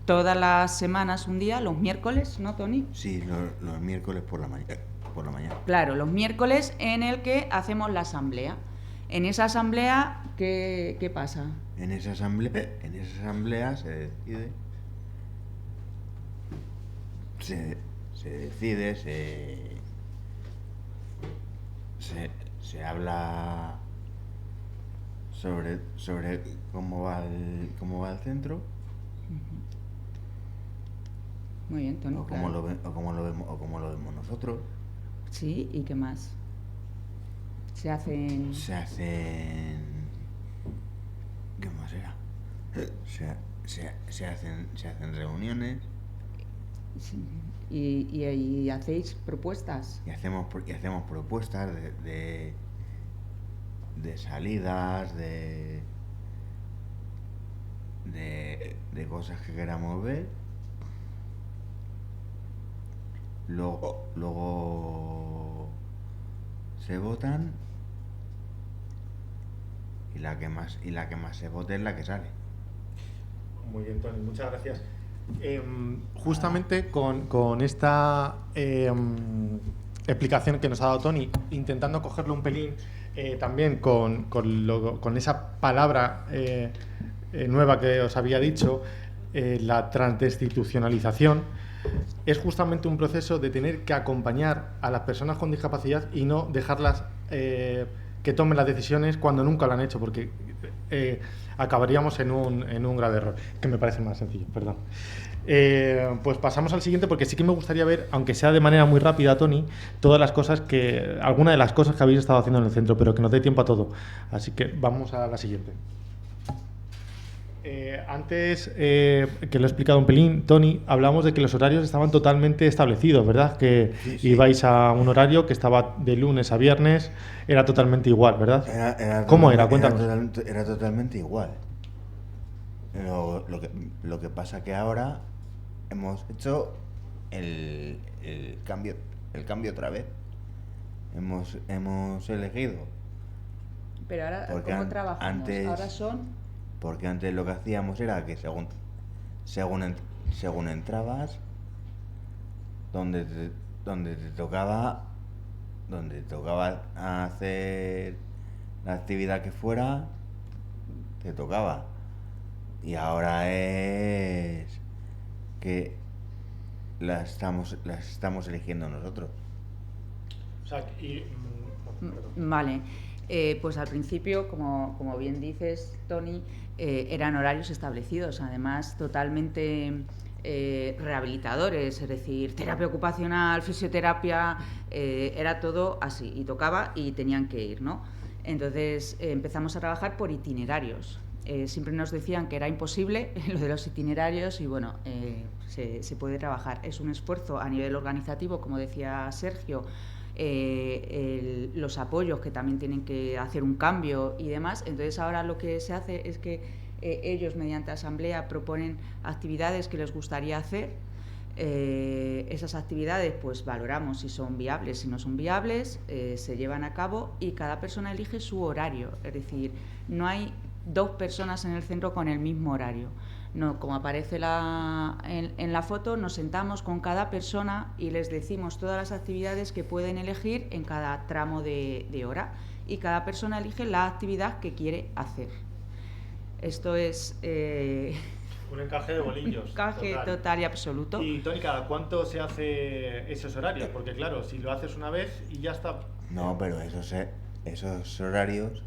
todas las semanas, un día, los miércoles, ¿no, Tony? Sí, los miércoles por la mañana. Claro, los miércoles en el que hacemos la asamblea. En esa asamblea, ¿qué pasa? En esa asamblea se decide, se habla sobre cómo va el centro. Muy bien, Tony. O cómo lo vemos nosotros. Sí, ¿y qué más? Se hacen... ¿Qué más era? Se hacen reuniones. Sí. ¿Y hacéis propuestas? Y hacemos propuestas de salidas, de cosas que queramos ver. Luego se votan y la que más se vote es la que sale. Muy bien, Tony, muchas gracias. Justamente con esta explicación que nos ha dado Tony, intentando cogerlo un pelín también con esa palabra nueva que os había dicho, la transdestitucionalización, es justamente un proceso de tener que acompañar a las personas con discapacidad y no dejarlas que tomen las decisiones cuando nunca lo han hecho, porque acabaríamos en un grave error, que me parece más sencillo, perdón. Pues pasamos al siguiente, porque sí que me gustaría ver, aunque sea de manera muy rápida, Tony, algunas de las cosas que habéis estado haciendo en el centro, pero que nos dé tiempo a todo. Así que vamos a la siguiente. Antes, que lo he explicado un pelín, Tony, hablamos de que los horarios estaban totalmente establecidos, ¿verdad? Que sí. Ibais a un horario que estaba de lunes a viernes, era totalmente igual, ¿verdad? ¿Cómo era? Cuéntanos. Era totalmente igual. Lo que pasa que ahora hemos hecho el cambio otra vez. Hemos elegido Pero ahora, Porque ¿cómo trabajamos? antes- Ahora son... Porque antes lo que hacíamos era que según entrabas, donde te tocaba hacer la actividad que fuera, te tocaba. Y ahora es que las estamos eligiendo nosotros. O sea, Vale, pues al principio, como bien dices, Tony, eran horarios establecidos, además totalmente rehabilitadores, es decir, terapia ocupacional, fisioterapia, era todo así, y tocaba y tenían que ir, ¿no? Entonces empezamos a trabajar por itinerarios. Siempre nos decían que era imposible lo de los itinerarios y bueno, se puede trabajar. Es un esfuerzo a nivel organizativo, como decía Sergio, los apoyos que también tienen que hacer un cambio y demás. Entonces ahora lo que se hace es que ellos mediante asamblea proponen actividades que les gustaría hacer. Esas actividades pues valoramos si son viables, si no son viables, se llevan a cabo y cada persona elige su horario. Es decir, no hay dos personas en el centro con el mismo horario. No, como aparece en la foto, nos sentamos con cada persona y les decimos todas las actividades que pueden elegir en cada tramo de hora y cada persona elige la actividad que quiere hacer. Esto es un encaje de bolillos. un encaje total y absoluto. Y Tony, ¿cada cuánto se hace esos horarios? Porque claro, si lo haces una vez y ya está. No, pero esos horarios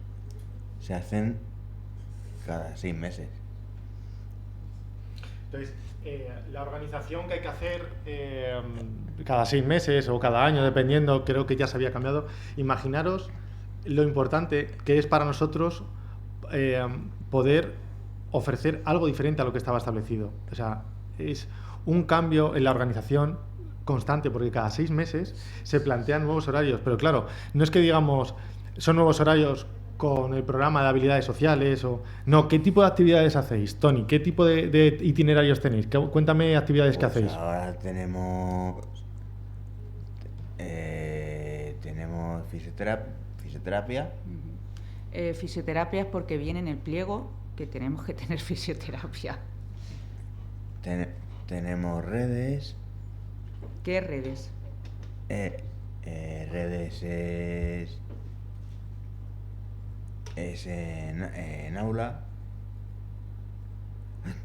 se hacen cada 6 meses. Entonces, la organización que hay que hacer cada 6 meses o cada año, dependiendo, creo que ya se había cambiado. Imaginaros lo importante que es para nosotros poder ofrecer algo diferente a lo que estaba establecido. O sea, es un cambio en la organización constante, porque cada 6 meses se plantean nuevos horarios. Pero claro, no es que digamos, son nuevos horarios con el programa de habilidades sociales o... No, ¿qué tipo de actividades hacéis, Tony? ¿Qué tipo de itinerarios tenéis? Cuéntame actividades que Pues hacéis. ahora tenemos fisioterapia. Fisioterapia es porque viene en el pliego que tenemos que tener fisioterapia. Tenemos redes. ¿Qué redes? Redes es en aula.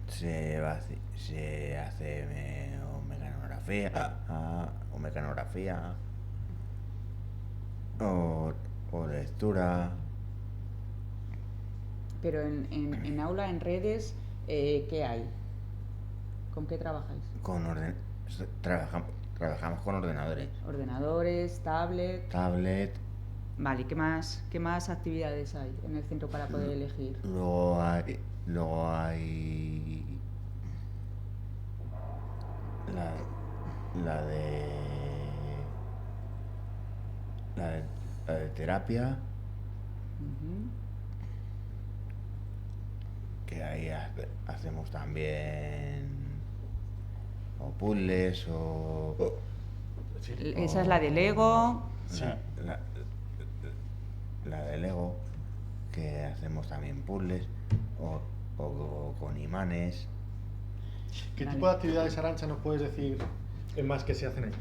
Se hace mecanografía o lectura. Pero en aula, en redes, ¿qué hay? ¿Con qué trabajáis? Trabajamos con ordenadores. Ordenadores, Tablet. Vale, ¿qué más actividades hay en el centro para poder elegir? Luego hay la de terapia. Que ahí hacemos también o puzzles o... Esa es la de Lego. Sí. La de Lego, que hacemos también puzzles o con imanes. ¿Qué tipo de actividades, Arantxa, nos puedes decir más que se hacen ahí?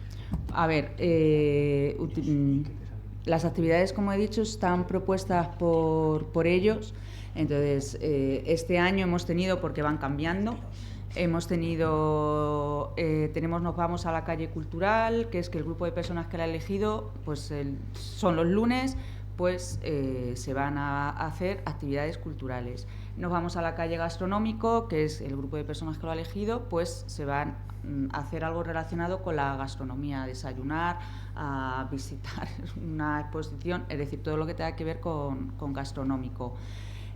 A ver, las actividades, como he dicho, están propuestas por ellos. Entonces, este año hemos tenido, porque van cambiando, hemos tenido, nos vamos a la calle cultural, que es que el grupo de personas que la ha elegido, pues son los lunes, pues se van a hacer actividades culturales. Nos vamos a la calle gastronómico, que es el grupo de personas que lo ha elegido, pues se van a hacer algo relacionado con la gastronomía, a desayunar, a visitar una exposición, es decir, todo lo que tenga que ver con gastronómico.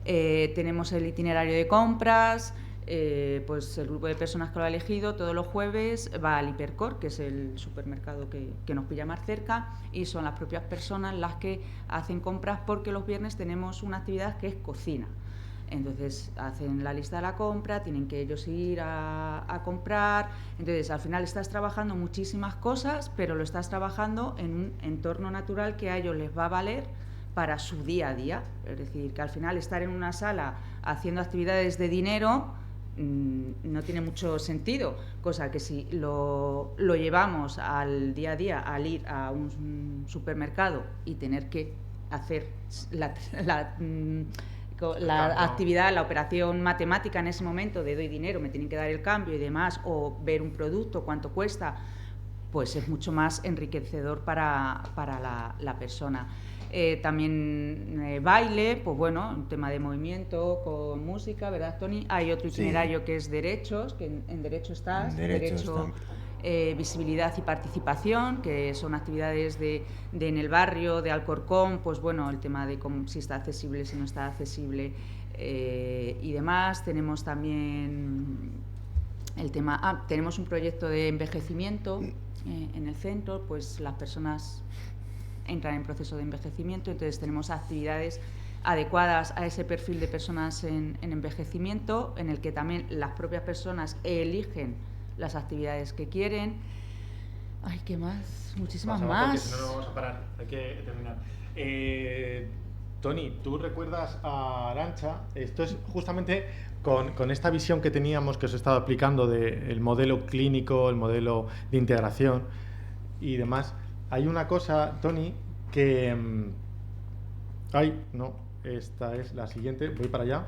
Tenemos el itinerario de compras, pues el grupo de personas que lo ha elegido todos los jueves va al Hipercor, que es el supermercado que nos pilla más cerca, y son las propias personas las que hacen compras, porque los viernes tenemos una actividad que es cocina. Entonces hacen la lista de la compra, tienen que ellos ir a comprar. Entonces al final estás trabajando muchísimas cosas, pero lo estás trabajando en un entorno natural que a ellos les va a valer para su día a día. Es decir, que al final estar en una sala haciendo actividades de dinero no tiene mucho sentido, cosa que si lo llevamos al día a día, al ir a un supermercado y tener que hacer la actividad, la operación matemática en ese momento de doy dinero, me tienen que dar el cambio y demás, o ver un producto, cuánto cuesta, pues es mucho más enriquecedor para la persona. También baile, pues bueno, un tema de movimiento con música, ¿verdad, Tony? Hay otro itinerario que es derechos, que en derecho estás, En derecho visibilidad y participación, que son actividades en el barrio de Alcorcón, pues bueno, el tema de si está accesible, si no está accesible y demás. Tenemos también el tema, tenemos un proyecto de envejecimiento en el centro, pues las personas entran en proceso de envejecimiento, entonces tenemos actividades adecuadas a ese perfil de personas en envejecimiento, en el que también las propias personas eligen las actividades que quieren. Ay, ¿qué más? Muchísimas más. Porque si no, no vamos a parar, hay que terminar. Tony, ¿tú recuerdas a Arantxa? Esto es justamente con esta visión que teníamos, que os he estado explicando, del modelo clínico, el modelo de integración y demás. Hay una cosa, Tony, que... Ay, no, esta es la siguiente, voy para allá.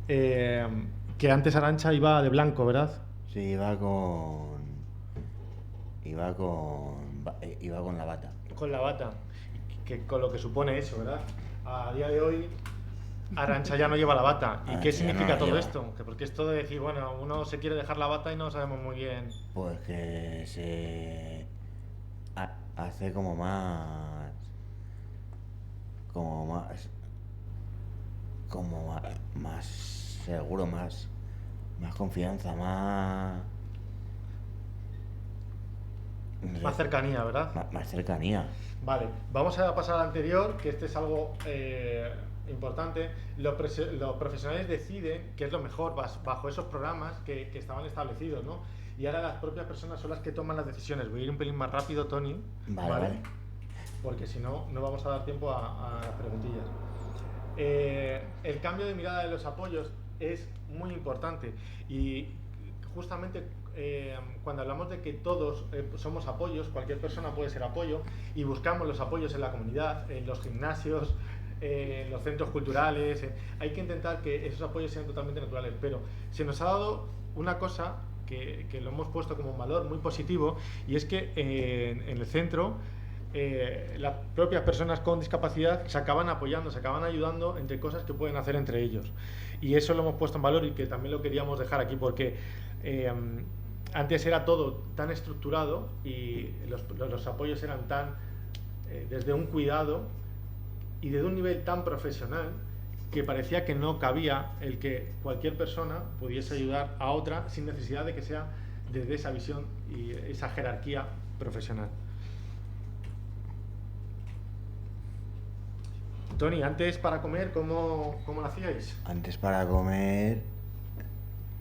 Que antes Arantxa iba de blanco, ¿verdad? Sí, iba con la bata. Con la bata, que con lo que supone eso, ¿verdad? A día de hoy, Arantxa ya no lleva la bata. ¿Y qué significa todo esto? Que porque esto de decir, bueno, uno se quiere dejar la bata y no sabemos muy bien... Pues que se hace como más seguro, más confianza, más cercanía, ¿verdad? Más cercanía. Vale, vamos a pasar al anterior, que este es algo importante. Los profesionales deciden qué es lo mejor bajo esos programas que estaban establecidos, ¿no? Y ahora las propias personas son las que toman las decisiones. Voy a ir un pelín más rápido, Tony. Vale. Porque si no, no vamos a dar tiempo a las preguntillas. El cambio de mirada de los apoyos es muy importante. Y justamente cuando hablamos de que todos somos apoyos, cualquier persona puede ser apoyo, y buscamos los apoyos en la comunidad, en los gimnasios, en los centros culturales, hay que intentar que esos apoyos sean totalmente naturales. Pero se nos ha dado una cosa que lo hemos puesto como un valor muy positivo, y es que en el centro las propias personas con discapacidad se acaban apoyando, se acaban ayudando entre cosas que pueden hacer entre ellos, y eso lo hemos puesto en valor y que también lo queríamos dejar aquí porque antes era todo tan estructurado y los apoyos eran tan desde un cuidado y desde un nivel tan profesional que parecía que no cabía el que cualquier persona pudiese ayudar a otra sin necesidad de que sea desde esa visión y esa jerarquía profesional. Tony, antes para comer, ¿cómo lo hacíais? Antes para comer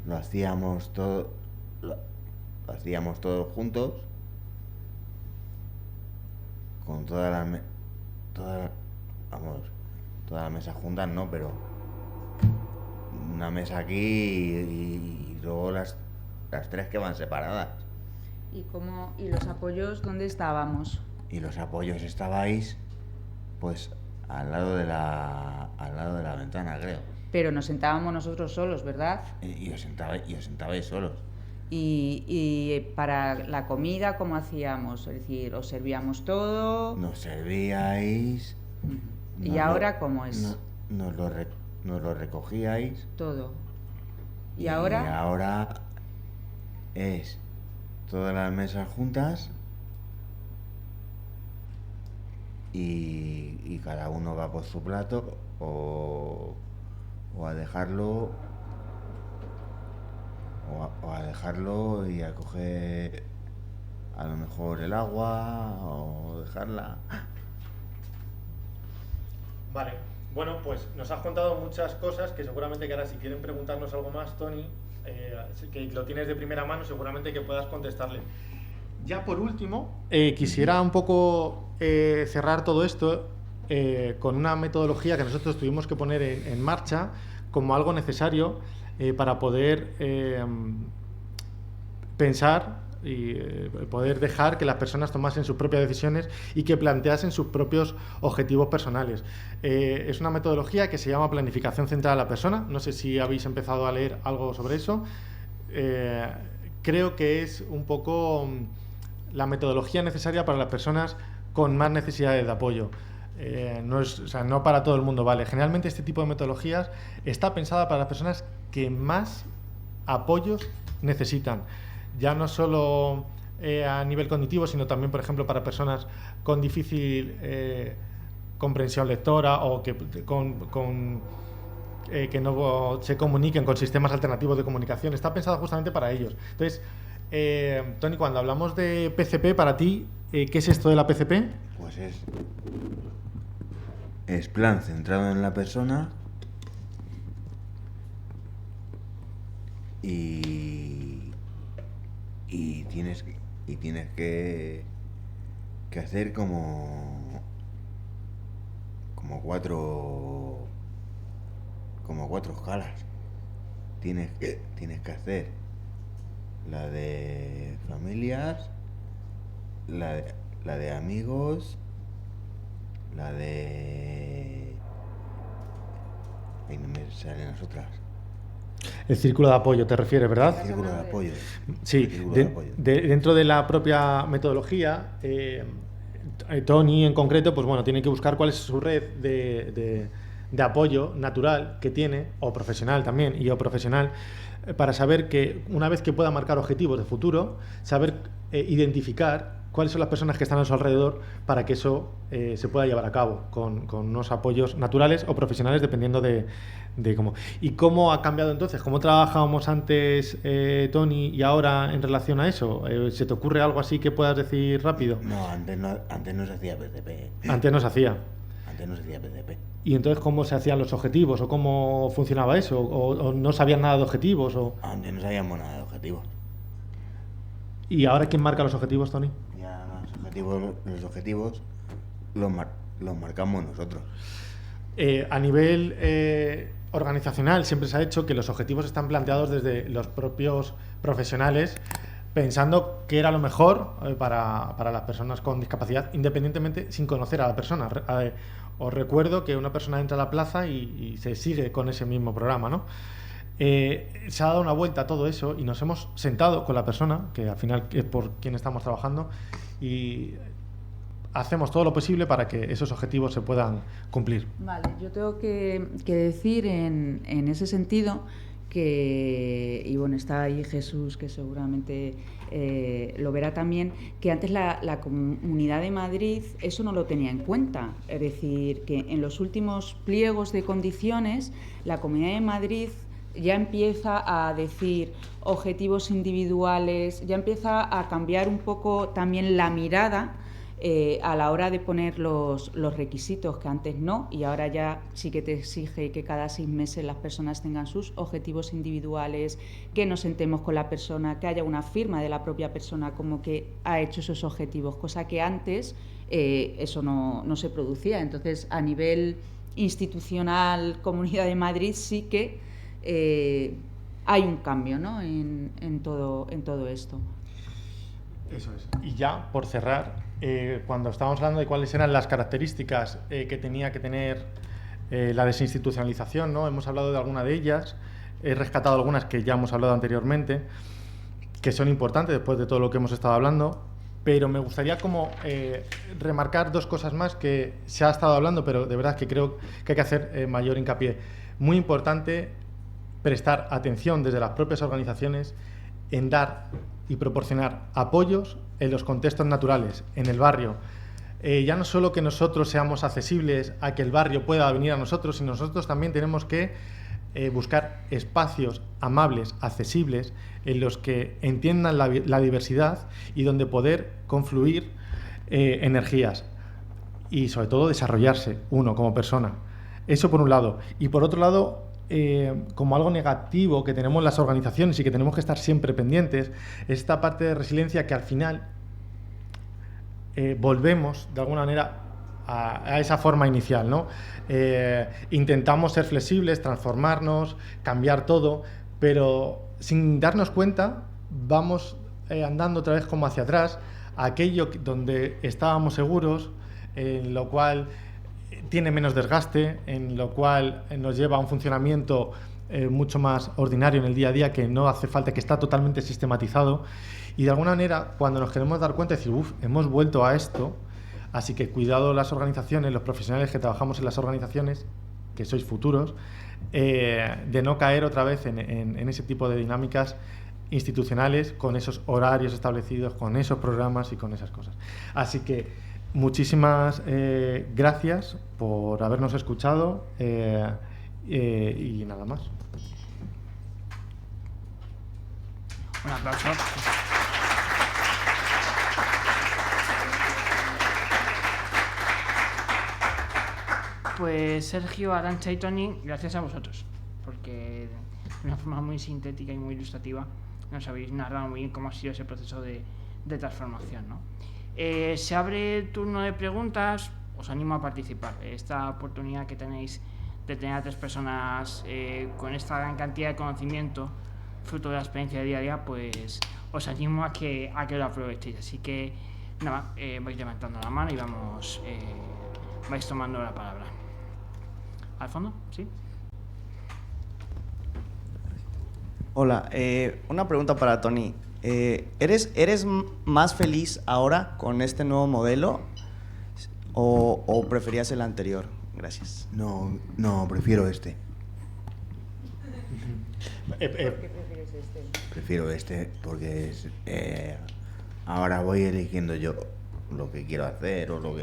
lo hacíamos todos juntos, con todas las mesas juntas, no, pero una mesa aquí y luego las tres que van separadas. ¿Y los apoyos dónde estábamos? Y los apoyos estabais, pues, al lado de la ventana, creo. Pero nos sentábamos nosotros solos, ¿verdad? Y os sentabais solos. Y para la comida, ¿cómo hacíamos? Es decir, ¿os servíamos todo? Nos servíais. ¿Y ahora cómo es? Nos lo recogíais. Todo. ¿Y ahora? Y ahora es todas las mesas juntas y cada uno va por su plato o a dejarlo y a coger a lo mejor el agua o dejarla. Vale, bueno, pues nos has contado muchas cosas que seguramente que ahora si quieren preguntarnos algo más, Tony, que lo tienes de primera mano, seguramente que puedas contestarle. Ya por último, quisiera un poco cerrar todo esto con una metodología que nosotros tuvimos que poner en marcha como algo necesario para poder pensar y poder dejar que las personas tomasen sus propias decisiones y que planteasen sus propios objetivos personales. Es una metodología que se llama planificación centrada en la persona. No sé si habéis empezado a leer algo sobre eso. Creo que es un poco la metodología necesaria para las personas con más necesidades de apoyo. No para todo el mundo vale. Generalmente este tipo de metodologías está pensada para las personas que más apoyos necesitan. Ya no solo a nivel cognitivo, sino también, por ejemplo, para personas con difícil comprensión lectora o que no se comuniquen con sistemas alternativos de comunicación. Está pensado justamente para ellos. Entonces, Tony, cuando hablamos de PCP, para ti, ¿qué es esto de la PCP? Pues es plan centrado en la persona y tienes que hacer como cuatro escalas. Tienes que hacer la de familias, la de amigos, la de... Ahí no me salen las otras. El círculo de apoyo, ¿te refieres, verdad? El círculo de apoyo. Sí, dentro de la propia metodología, Tony en concreto, pues bueno, tiene que buscar cuál es su red de apoyo natural que tiene, o profesional también, para saber que una vez que pueda marcar objetivos de futuro, saber identificar cuáles son las personas que están a su alrededor para que eso se pueda llevar a cabo con unos apoyos naturales o profesionales, dependiendo de cómo. ¿Y cómo ha cambiado entonces? ¿Cómo trabajábamos antes, Tony, y ahora en relación a eso? ¿Se te ocurre algo así que puedas decir rápido? No, antes no se hacía PCP. Antes no se hacía. Antes no se hacía PCP. ¿Y entonces cómo se hacían los objetivos? ¿O cómo funcionaba eso? ¿O no sabían nada de objetivos? Antes no sabíamos nada de objetivos. ¿Y ahora quién marca los objetivos, Tony? Ya los objetivos los marcamos nosotros. A nivel organizacional siempre se ha hecho que los objetivos están planteados desde los propios profesionales, pensando que era lo mejor para las personas con discapacidad, independientemente, sin conocer a la persona. Os recuerdo que una persona entra a la plaza y se sigue con ese mismo programa, ¿no? Se ha dado una vuelta a todo eso y nos hemos sentado con la persona, que al final es por quien estamos trabajando, y hacemos todo lo posible para que esos objetivos se puedan cumplir. Vale, yo tengo que decir en ese sentido que, y bueno, está ahí Jesús, que seguramente lo verá también, que antes la Comunidad de Madrid eso no lo tenía en cuenta. Es decir, que en los últimos pliegos de condiciones la Comunidad de Madrid ya empieza a decir objetivos individuales, ya empieza a cambiar un poco también la mirada a la hora de poner los requisitos, que antes no, y ahora ya sí que te exige que cada 6 meses las personas tengan sus objetivos individuales, que nos sentemos con la persona, que haya una firma de la propia persona como que ha hecho esos objetivos, cosa que antes eso no se producía. Entonces, a nivel institucional, Comunidad de Madrid, sí que hay un cambio, ¿no? en todo esto. Eso es. Y ya, por cerrar, cuando estábamos hablando de cuáles eran las características que tenía que tener la desinstitucionalización, ¿no? Hemos hablado de alguna de ellas, he rescatado algunas que ya hemos hablado anteriormente, que son importantes después de todo lo que hemos estado hablando, pero me gustaría como remarcar 2 cosas más que se ha estado hablando, pero de verdad que creo que hay que hacer mayor hincapié. Muy importante prestar atención desde las propias organizaciones en dar y proporcionar apoyos en los contextos naturales, en el barrio. Ya no solo que nosotros seamos accesibles a que el barrio pueda venir a nosotros, sino nosotros también tenemos que buscar espacios amables, accesibles, en los que entiendan la diversidad y donde poder confluir energías y sobre todo desarrollarse uno como persona. Eso por un lado. Y por otro lado, como algo negativo que tenemos las organizaciones y que tenemos que estar siempre pendientes, esta parte de resiliencia que al final volvemos de alguna manera a esa forma inicial, ¿no? Intentamos ser flexibles, transformarnos, cambiar todo, pero sin darnos cuenta vamos andando otra vez como hacia atrás, a aquello donde estábamos seguros, en lo cual tiene menos desgaste, en lo cual nos lleva a un funcionamiento mucho más ordinario en el día a día, que no hace falta, que está totalmente sistematizado, y de alguna manera cuando nos queremos dar cuenta de decir, hemos vuelto a esto. Así que cuidado las organizaciones, los profesionales que trabajamos en las organizaciones, que sois futuros, de no caer otra vez en ese tipo de dinámicas institucionales, con esos horarios establecidos, con esos programas y con esas cosas. Así que muchísimas gracias por habernos escuchado y nada más. Un aplauso. Pues Sergio, Arantxa y Toni, gracias a vosotros, porque de una forma muy sintética y muy ilustrativa nos habéis narrado muy bien cómo ha sido ese proceso de transformación, ¿no? Se abre el turno de preguntas, os animo a participar. Esta oportunidad que tenéis de tener a 3 personas con esta gran cantidad de conocimiento, fruto de la experiencia de día a día, pues os animo a que lo aprovechéis. Así que nada, vais levantando la mano y vais tomando la palabra. ¿Al fondo? ¿Sí? Hola, una pregunta para Toni. ¿Eres más feliz ahora con este nuevo modelo o preferías el anterior? Gracias. No, prefiero este. ¿Por qué prefieres este? Prefiero este porque ahora voy eligiendo yo lo que quiero hacer o lo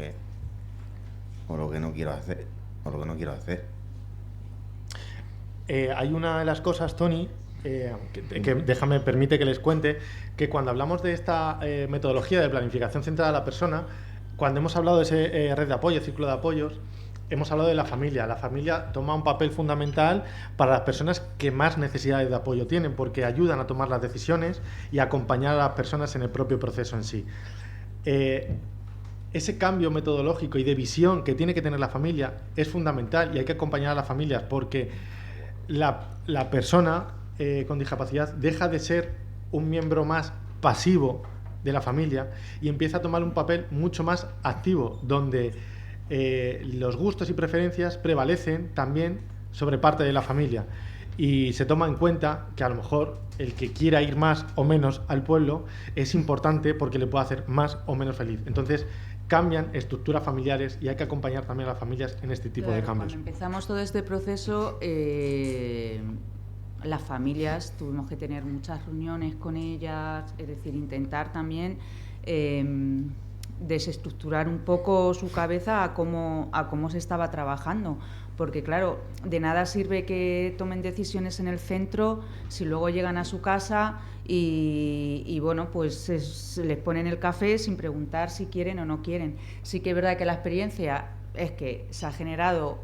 que no quiero hacer. O lo que no quiero hacer. Hay una de las cosas, Toni, que permite que les cuente, que cuando hablamos de esta metodología de planificación centrada en la persona, cuando hemos hablado de ese red de apoyo, círculo de apoyos, hemos hablado de la familia. La familia toma un papel fundamental para las personas que más necesidades de apoyo tienen, porque ayudan a tomar las decisiones y a acompañar a las personas en el propio proceso en sí. Ese cambio metodológico y de visión que tiene que tener la familia es fundamental y hay que acompañar a las familias, porque la persona con discapacidad deja de ser un miembro más pasivo de la familia y empieza a tomar un papel mucho más activo, donde los gustos y preferencias prevalecen también sobre parte de la familia y se toma en cuenta que a lo mejor el que quiera ir más o menos al pueblo es importante porque le puede hacer más o menos feliz. Entonces cambian estructuras familiares y hay que acompañar también a las familias en este tipo de cambios. Cuando empezamos todo este proceso, las familias tuvimos que tener muchas reuniones con ellas, es decir, intentar también desestructurar un poco su cabeza a cómo se estaba trabajando, porque claro, de nada sirve que tomen decisiones en el centro si luego llegan a su casa y bueno, pues les ponen el café sin preguntar si quieren o no quieren. Sí que es verdad que la experiencia es que se ha generado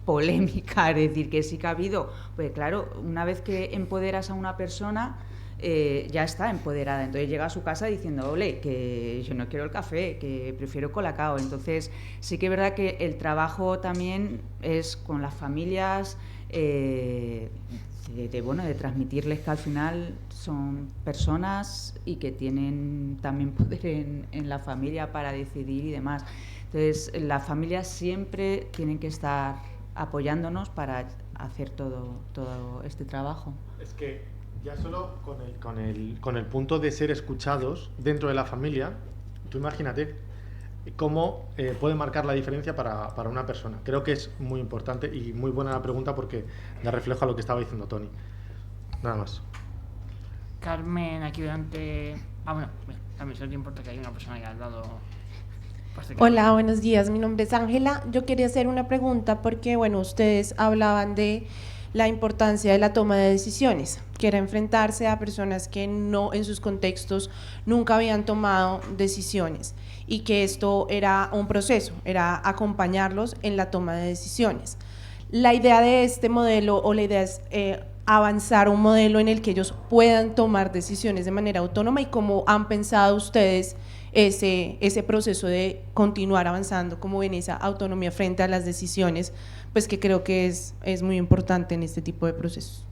polémica, es decir, que sí que ha habido, pues claro, una vez que empoderas a una persona, ya está empoderada, entonces llega a su casa diciendo, ole, que yo no quiero el café, que prefiero colacao. Entonces sí que es verdad que el trabajo también es con las familias, de transmitirles que al final son personas y que tienen también poder en la familia para decidir y demás. Entonces las familias siempre tienen que estar apoyándonos para hacer todo este trabajo. Es que ya solo con el punto de ser escuchados dentro de la familia, tú imagínate cómo puede marcar la diferencia para una persona. Creo que es muy importante y muy buena la pregunta porque da reflejo a lo que estaba diciendo Toni. Nada más. Carmen, aquí delante... bueno, también solo te importa que hay una persona que ha dado... Hola, buenos días. Mi nombre es Ángela. Yo quería hacer una pregunta porque, bueno, ustedes hablaban de la importancia de la toma de decisiones, que era enfrentarse a personas que no, en sus contextos, nunca habían tomado decisiones y que esto era un proceso, era acompañarlos en la toma de decisiones. La idea de este modelo, o la idea es avanzar a un modelo en el que ellos puedan tomar decisiones de manera autónoma, y cómo han pensado ustedes ese proceso de continuar avanzando como en esa autonomía frente a las decisiones, pues que creo que es muy importante en este tipo de procesos.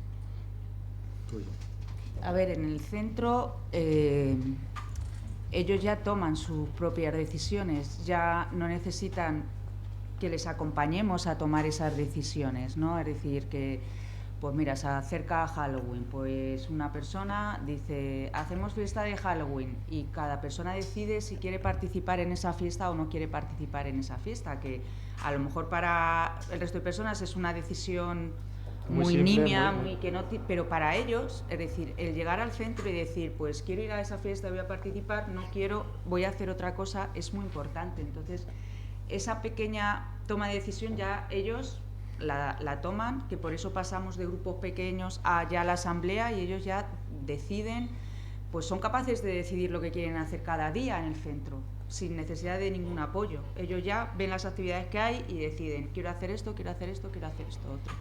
A ver, en el centro ellos ya toman sus propias decisiones, ya no necesitan que les acompañemos a tomar esas decisiones, ¿no? Es decir, que, pues mira, se acerca Halloween, pues una persona dice, hacemos fiesta de Halloween, y cada persona decide si quiere participar en esa fiesta o no quiere participar en esa fiesta, que a lo mejor para el resto de personas es una decisión muy nimia, pero para ellos, es decir, el llegar al centro y decir, pues quiero ir a esa fiesta, voy a participar, no quiero, voy a hacer otra cosa, es muy importante. Entonces, esa pequeña toma de decisión ya ellos la toman, que por eso pasamos de grupos pequeños a ya la asamblea, y ellos ya deciden, pues son capaces de decidir lo que quieren hacer cada día en el centro, sin necesidad de ningún apoyo. Ellos ya ven las actividades que hay y deciden, quiero hacer esto, quiero hacer esto, quiero hacer esto otro.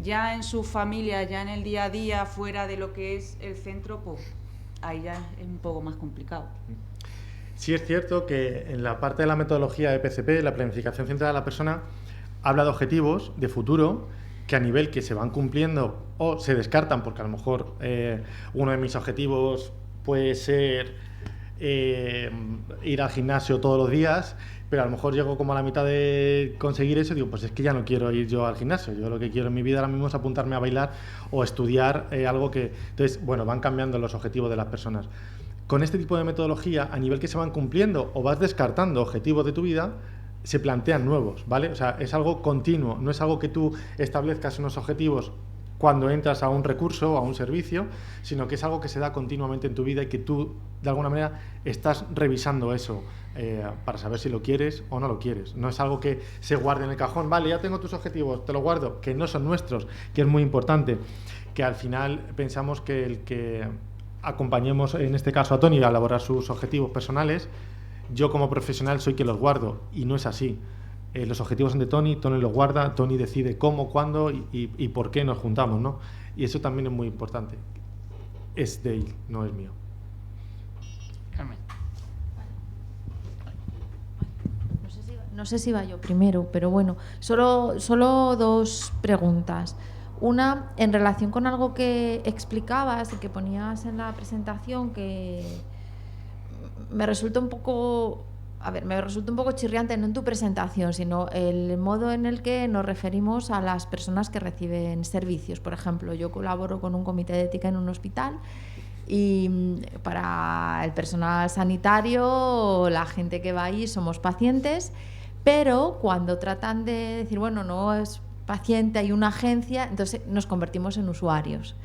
Ya en su familia, ya en el día a día, fuera de lo que es el centro, pues ahí ya es un poco más complicado. Sí, es cierto que en la parte de la metodología de PCP, la planificación centrada en la persona, habla de objetivos de futuro que a nivel que se van cumpliendo o se descartan, porque a lo mejor uno de mis objetivos puede ser ir al gimnasio todos los días, pero a lo mejor llego como a la mitad de conseguir eso y digo, pues es que ya no quiero ir yo al gimnasio, yo lo que quiero en mi vida ahora mismo es apuntarme a bailar o estudiar algo que... Entonces, bueno, van cambiando los objetivos de las personas. Con este tipo de metodología, a nivel que se van cumpliendo o vas descartando objetivos de tu vida, se plantean nuevos, ¿vale? O sea, es algo continuo, no es algo que tú establezcas unos objetivos cuando entras a un recurso o a un servicio, sino que es algo que se da continuamente en tu vida y que tú, de alguna manera, estás revisando eso para saber si lo quieres o no lo quieres. No es algo que se guarde en el cajón, vale, ya tengo tus objetivos, te lo guardo, que no son nuestros, que es muy importante, que al final pensamos que el que acompañemos, en este caso a Tony, a elaborar sus objetivos personales, yo como profesional soy quien los guardo, y no es así. Los objetivos son de Tony, Tony los guarda, Tony decide cómo, cuándo y por qué nos juntamos, ¿no? Y eso también es muy importante. Es de él, no es mío. Carmen. No sé si va yo primero, pero bueno, solo dos preguntas. Una, en relación con algo que explicabas y que ponías en la presentación, que me resulta un poco... me resulta un poco chirriante, no en tu presentación, sino el modo en el que nos referimos a las personas que reciben servicios. Por ejemplo, yo colaboro con un comité de ética en un hospital y para el personal sanitario, la gente que va ahí somos pacientes, pero cuando tratan de decir, bueno, no es paciente, hay una agencia, entonces nos convertimos en usuarios.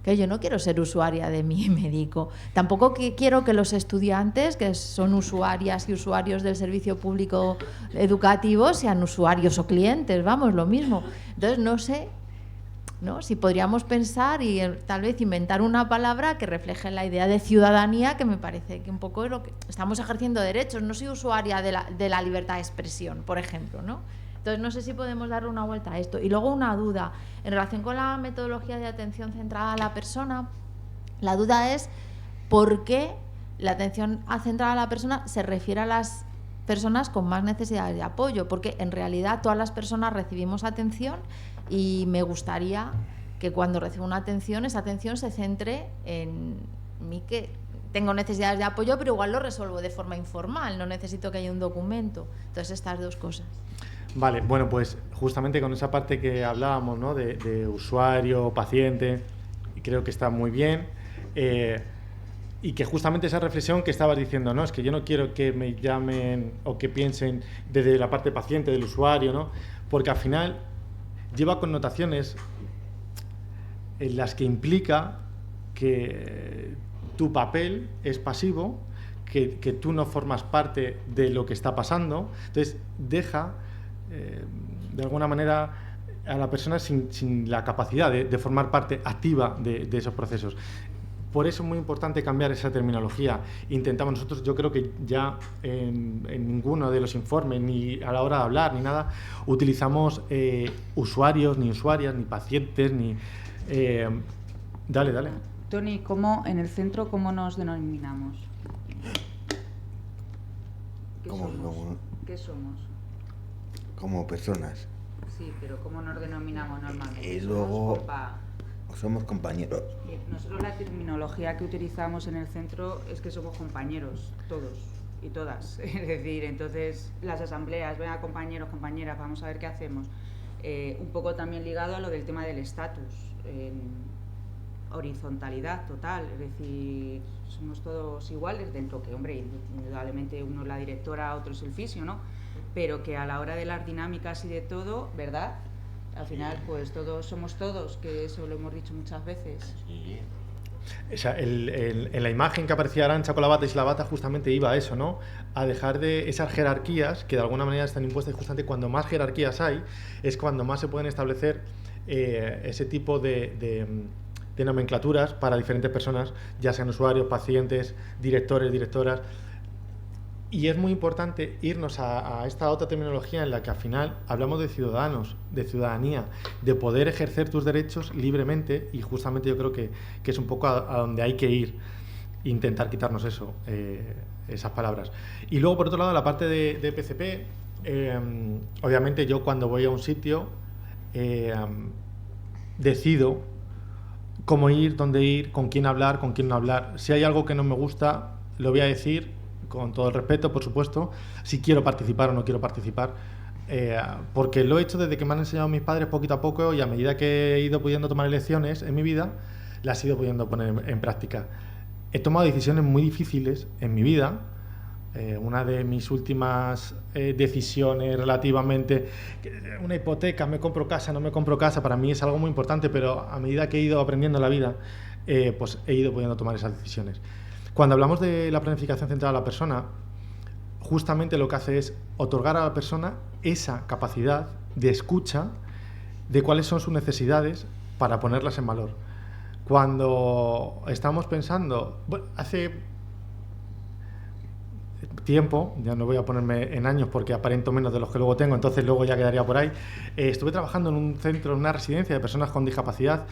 Que yo no quiero ser usuaria de mi médico. Tampoco quiero que los estudiantes, que son usuarias y usuarios del servicio público educativo, sean usuarios o clientes, vamos, lo mismo. Entonces, no sé, ¿no? Si podríamos pensar y tal vez inventar una palabra que refleje la idea de ciudadanía, que me parece que un poco es lo que estamos ejerciendo derechos. No soy usuaria de la libertad de expresión, por ejemplo, ¿no? Entonces, no sé si podemos darle una vuelta a esto. Y luego una duda. En relación con la metodología de atención centrada a la persona, la duda es por qué la atención centrada a la persona se refiere a las personas con más necesidades de apoyo, porque en realidad todas las personas recibimos atención y me gustaría que cuando recibo una atención, esa atención se centre en mí, que tengo necesidades de apoyo, pero igual lo resuelvo de forma informal, no necesito que haya un documento. Entonces, estas dos cosas. Vale, bueno, pues justamente con esa parte que hablábamos, ¿no? de usuario, paciente, creo que está muy bien. Y que justamente esa reflexión que estabas diciendo, ¿no? Es que yo no quiero que me llamen o que piensen desde la parte paciente del usuario, ¿no? Porque al final lleva connotaciones en las que implica que tu papel es pasivo, que tú no formas parte de lo que está pasando. Entonces deja de alguna manera a la persona sin la capacidad de formar parte activa de esos procesos. Por eso es muy importante cambiar esa terminología. Intentamos nosotros, yo creo que ya en ninguno de los informes, ni a la hora de hablar, ni nada, utilizamos usuarios, ni usuarias, ni pacientes, Dale. Toni, en el centro, ¿cómo nos denominamos? ¿Qué somos? Como personas. Sí, pero ¿cómo nos denominamos normalmente? Y luego somos compañeros. Nosotros la terminología que utilizamos en el centro es que somos compañeros, todos y todas. Es decir, entonces las asambleas, venga compañeros, compañeras, vamos a ver qué hacemos. Un poco también ligado a lo del tema del estatus. Horizontalidad total, es decir, somos todos iguales dentro que, hombre, indudablemente uno es la directora, otro es el fisio, ¿no? Pero que a la hora de las dinámicas y de todo, ¿verdad? Al final, pues todos somos todos, que eso lo hemos dicho muchas veces. Sí. O sea, en la imagen que aparecía Arantxa con la bata y sin la bata justamente iba a eso, ¿no? A dejar de esas jerarquías que de alguna manera están impuestas, y justamente cuando más jerarquías hay es cuando más se pueden establecer ese tipo de nomenclaturas para diferentes personas, ya sean usuarios, pacientes, directores, directoras. Y es muy importante irnos a esta otra terminología en la que al final hablamos de ciudadanos, de ciudadanía, de poder ejercer tus derechos libremente, y justamente yo creo que es un poco a donde hay que ir, intentar quitarnos eso, esas palabras. Y luego, por otro lado, la parte de PCP, obviamente yo cuando voy a un sitio decido cómo ir, dónde ir, con quién hablar, con quién no hablar. Si hay algo que no me gusta, lo voy a decir con todo el respeto, por supuesto, si quiero participar o no quiero participar, porque lo he hecho desde que me han enseñado mis padres poquito a poco, y a medida que he ido pudiendo tomar elecciones en mi vida, las he ido pudiendo poner en práctica. He tomado decisiones muy difíciles en mi vida. Una de mis últimas decisiones relativamente, una hipoteca, me compro casa, no me compro casa, para mí es algo muy importante, pero a medida que he ido aprendiendo la vida, pues he ido pudiendo tomar esas decisiones. Cuando hablamos de la planificación centrada a la persona, justamente lo que hace es otorgar a la persona esa capacidad de escucha de cuáles son sus necesidades para ponerlas en valor. Cuando estamos pensando, bueno, hace tiempo, ya no voy a ponerme en años porque aparento menos de los que luego tengo, entonces luego ya quedaría por ahí, estuve trabajando en un centro, en una residencia de personas con discapacidad,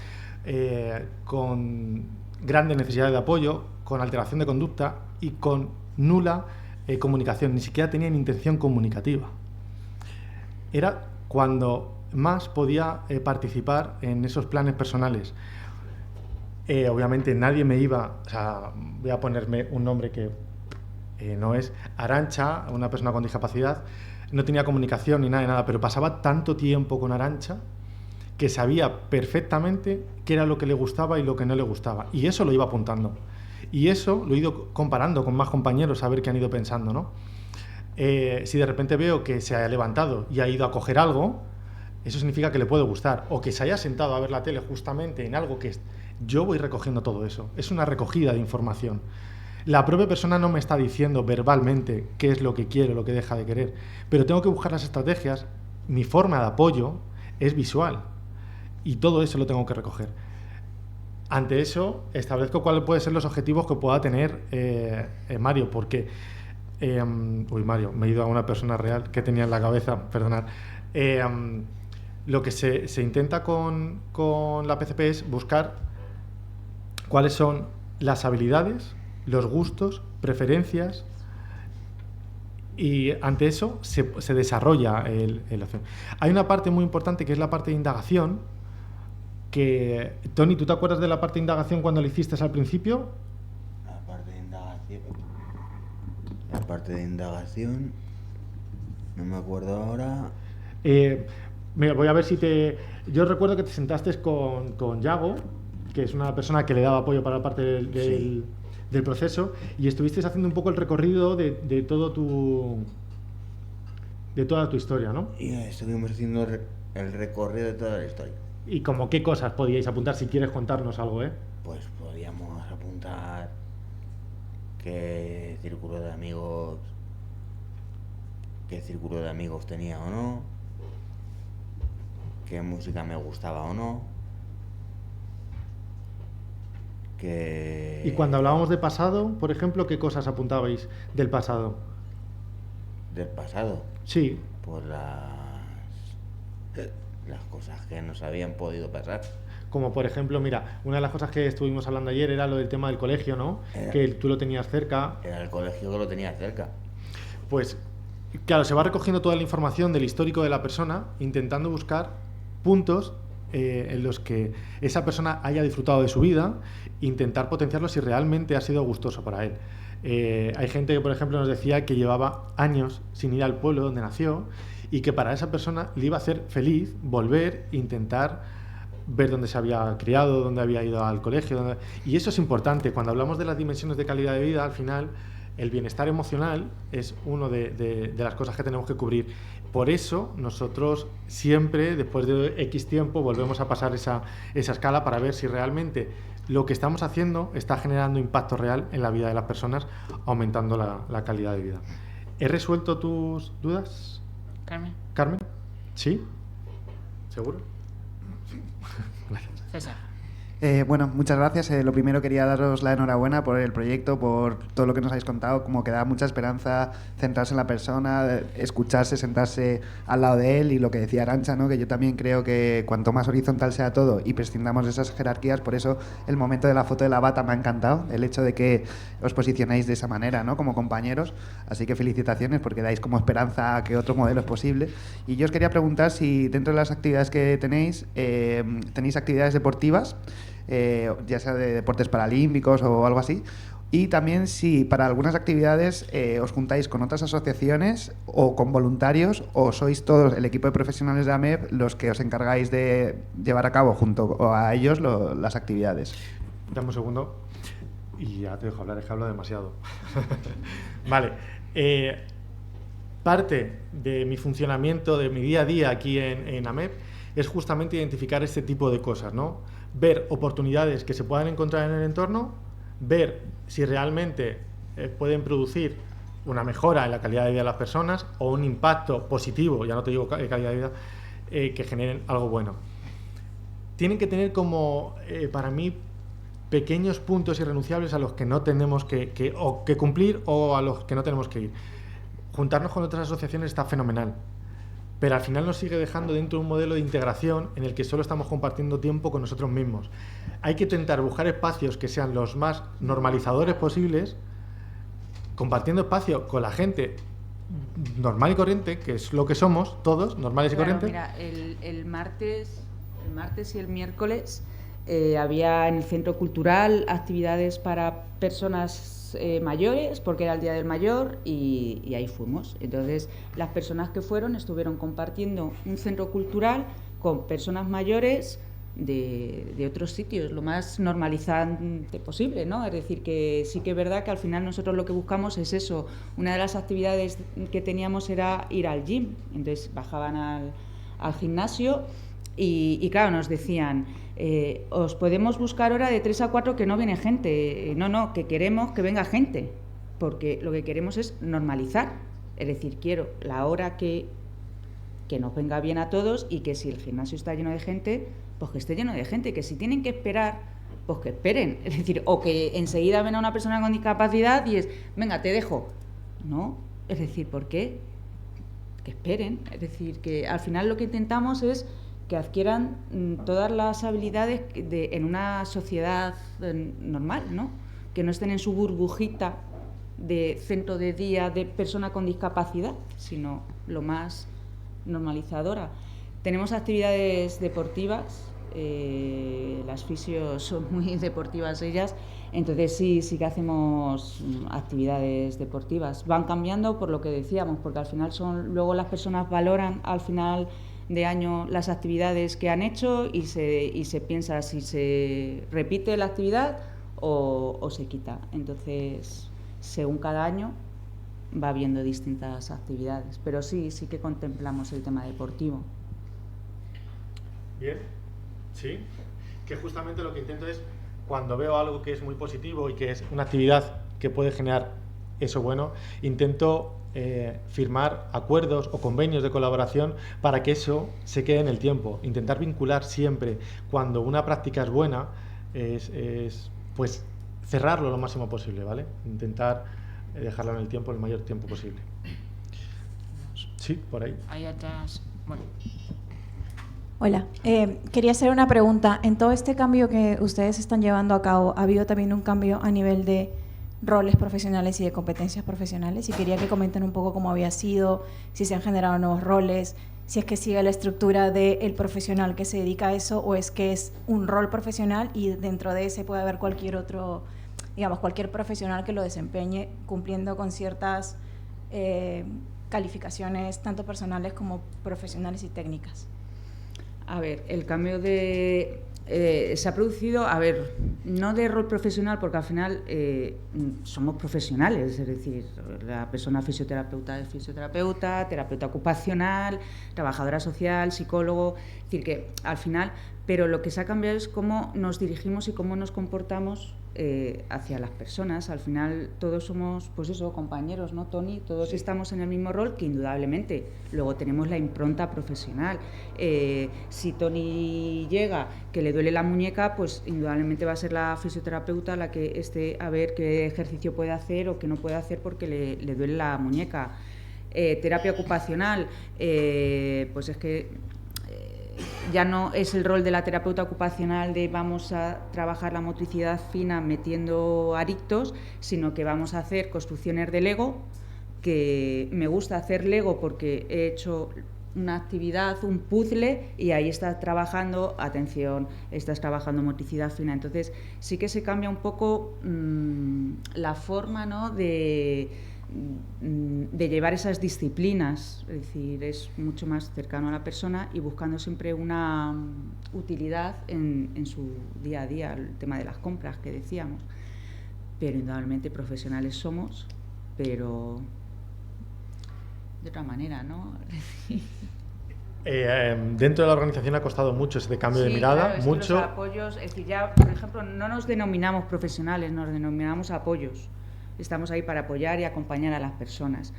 con grandes necesidades de apoyo, con alteración de conducta y con nula comunicación, ni siquiera tenían intención comunicativa. Era cuando más podía participar en esos planes personales. Obviamente nadie me iba, o sea, voy a ponerme un nombre que no es Arantxa, una persona con discapacidad, no tenía comunicación ni nada, pero pasaba tanto tiempo con Arantxa que sabía perfectamente qué era lo que le gustaba y lo que no le gustaba, y eso lo iba apuntando, y eso lo he ido comparando con más compañeros a ver qué han ido pensando, ¿no? Si de repente veo que se ha levantado y ha ido a coger algo, eso significa que le puede gustar, o que se haya sentado a ver la tele justamente en algo que yo voy recogiendo todo eso, es una recogida de información. La propia persona no me está diciendo verbalmente qué es lo que quiere, lo que deja de querer, pero tengo que buscar las estrategias. Mi forma de apoyo es visual y todo eso lo tengo que recoger. Ante eso, establezco cuáles pueden ser los objetivos que pueda tener Mario, porque... Mario, me he ido a una persona real que tenía en la cabeza, perdonad. Lo que se intenta con la PCP es buscar cuáles son las habilidades, los gustos, preferencias, y ante eso se desarrolla el opción. Hay una parte muy importante que es la parte de indagación, que, Toni, ¿tú te acuerdas de la parte de indagación cuando lo hiciste al principio? La parte de indagación, no me acuerdo ahora. Mira, voy a ver si yo recuerdo que te sentaste con Yago, que es una persona que le daba apoyo para la parte del proceso, y estuviste haciendo un poco el recorrido de toda tu historia, ¿no? Y estuvimos haciendo el recorrido de toda la historia. ¿Y como qué cosas podíais apuntar, si quieres contarnos algo, Pues podíamos apuntar qué círculo de amigos tenía o no, qué música me gustaba o no, Y cuando hablábamos de pasado, por ejemplo, ¿qué cosas apuntabais del pasado? ¿Del pasado? Sí. Pues las cosas que nos habían podido pasar. como por ejemplo, mira, una de las cosas que estuvimos hablando ayer era lo del tema del colegio, ¿no? Que tú lo tenías cerca. Era el colegio que lo tenía cerca. Pues, claro, se va recogiendo toda la información del histórico de la persona, intentando buscar puntos en los que esa persona haya disfrutado de su vida, intentar potenciarlo si realmente ha sido gustoso para él. Hay gente que, por ejemplo, nos decía que llevaba años sin ir al pueblo donde nació y que para esa persona le iba a hacer feliz volver, intentar ver dónde se había criado, dónde había ido al colegio. Y eso es importante. Cuando hablamos de las dimensiones de calidad de vida, al final, el bienestar emocional es una de las cosas que tenemos que cubrir. Por eso, nosotros siempre, después de X tiempo, volvemos a pasar esa escala para ver si realmente lo que estamos haciendo está generando impacto real en la vida de las personas, aumentando la calidad de vida. ¿He resuelto tus dudas? ¿Carmen? ¿Sí? ¿Seguro? Gracias. César. Bueno, muchas gracias. Lo primero quería daros la enhorabuena por el proyecto, por todo lo que nos habéis contado, como que da mucha esperanza centrarse en la persona, escucharse, sentarse al lado de él, y lo que decía Arantxa, ¿no? Que yo también creo que cuanto más horizontal sea todo y prescindamos de esas jerarquías, por eso el momento de la foto de la bata me ha encantado, el hecho de que os posicionéis de esa manera, ¿no? Como compañeros, así que felicitaciones porque dais como esperanza a que otro modelo es posible. Y yo os quería preguntar si dentro de las actividades que tenéis, tenéis actividades deportivas, ya sea de deportes paralímpicos o algo así, y también si para algunas actividades os juntáis con otras asociaciones o con voluntarios, o sois todos el equipo de profesionales de AMEP los que os encargáis de llevar a cabo junto a ellos las actividades. Dame un segundo y ya te dejo hablar, es que hablo demasiado. Vale. Parte de mi funcionamiento, de mi día a día aquí en AMEP, es justamente identificar este tipo de cosas, ¿no? Ver oportunidades que se puedan encontrar en el entorno, ver si realmente pueden producir una mejora en la calidad de vida de las personas o un impacto positivo, ya no te digo calidad de vida, que generen algo bueno. Tienen que tener como, para mí, pequeños puntos irrenunciables a los que no tenemos que cumplir o a los que no tenemos que ir. Juntarnos con otras asociaciones está fenomenal, pero al final nos sigue dejando dentro de un modelo de integración en el que solo estamos compartiendo tiempo con nosotros mismos. Hay que intentar buscar espacios que sean los más normalizadores posibles, compartiendo espacio con la gente normal y corriente, que es lo que somos todos, normales y corrientes. Mira, el martes y el miércoles había en el Centro Cultural actividades para personas mayores, porque era el Día del Mayor, y ahí fuimos. Entonces, las personas que fueron estuvieron compartiendo un centro cultural con personas mayores de otros sitios, lo más normalizante posible, ¿no? Es decir, que sí que es verdad que al final nosotros lo que buscamos es eso. Una de las actividades que teníamos era ir al gym, entonces bajaban al gimnasio y claro, nos decían: os podemos buscar hora de 3 a 4 que no viene gente. No, que queremos que venga gente, porque lo que queremos es normalizar. Es decir, quiero la hora que nos venga bien a todos, y que si el gimnasio está lleno de gente, pues que esté lleno de gente, que si tienen que esperar, pues que esperen. Es decir, o que enseguida venga una persona con discapacidad y es: venga, te dejo. No, es decir, ¿por qué? Que esperen. Es decir, que al final lo que intentamos es que adquieran todas las habilidades en una sociedad normal, ¿no? Que no estén en su burbujita de centro de día de persona con discapacidad, sino lo más normalizadora. Tenemos actividades deportivas, las fisios son muy deportivas ellas, entonces sí que hacemos actividades deportivas. Van cambiando por lo que decíamos, porque al final luego las personas valoran al final de año las actividades que han hecho y se piensa si se repite la actividad o se quita. Entonces, según cada año va habiendo distintas actividades, pero sí que contemplamos el tema deportivo. Bien, sí, que justamente lo que intento es, cuando veo algo que es muy positivo y que es una actividad que puede generar eso bueno, intento firmar acuerdos o convenios de colaboración para que eso se quede en el tiempo. Intentar vincular siempre, cuando una práctica es buena, es pues cerrarlo lo máximo posible, ¿vale? Intentar dejarlo en el tiempo el mayor tiempo posible. Sí, por ahí. Ahí atrás, bueno. Hola, quería hacer una pregunta. En todo este cambio que ustedes están llevando a cabo, ¿ha habido también un cambio a nivel de roles profesionales y de competencias profesionales? Y quería que comenten un poco cómo había sido, si se han generado nuevos roles, si es que sigue la estructura del profesional que se dedica a eso o es que es un rol profesional y dentro de ese puede haber cualquier otro, digamos, cualquier profesional que lo desempeñe cumpliendo con ciertas calificaciones tanto personales como profesionales y técnicas. A ver, el cambio se ha producido, a ver, no de rol profesional, porque al final somos profesionales, es decir, la persona fisioterapeuta es fisioterapeuta, terapeuta ocupacional, trabajadora social, psicólogo, es decir, que al final, pero lo que se ha cambiado es cómo nos dirigimos y cómo nos comportamos hacia las personas. Al final todos somos, pues eso, compañeros, ¿no, Tony? Todos estamos en el mismo rol, que indudablemente luego tenemos la impronta profesional. Si Tony llega que le duele la muñeca, pues indudablemente va a ser la fisioterapeuta la que esté a ver qué ejercicio puede hacer o qué no puede hacer porque le duele la muñeca. Terapia ocupacional, pues es que ya no es el rol de la terapeuta ocupacional de vamos a trabajar la motricidad fina metiendo arictos, sino que vamos a hacer construcciones de Lego, que me gusta hacer Lego porque he hecho una actividad, un puzzle, y ahí estás trabajando, atención, estás trabajando motricidad fina. Entonces sí que se cambia un poco la forma, ¿no?, de llevar esas disciplinas, es decir, es mucho más cercano a la persona y buscando siempre una utilidad en su día a día, el tema de las compras que decíamos, pero indudablemente profesionales somos, pero de otra manera, ¿no? Dentro de la organización ha costado mucho ese cambio de mirada, claro, mucho. Los apoyos, es decir, ya, por ejemplo, no nos denominamos profesionales, nos denominamos apoyos. Estamos ahí para apoyar y acompañar a las personas.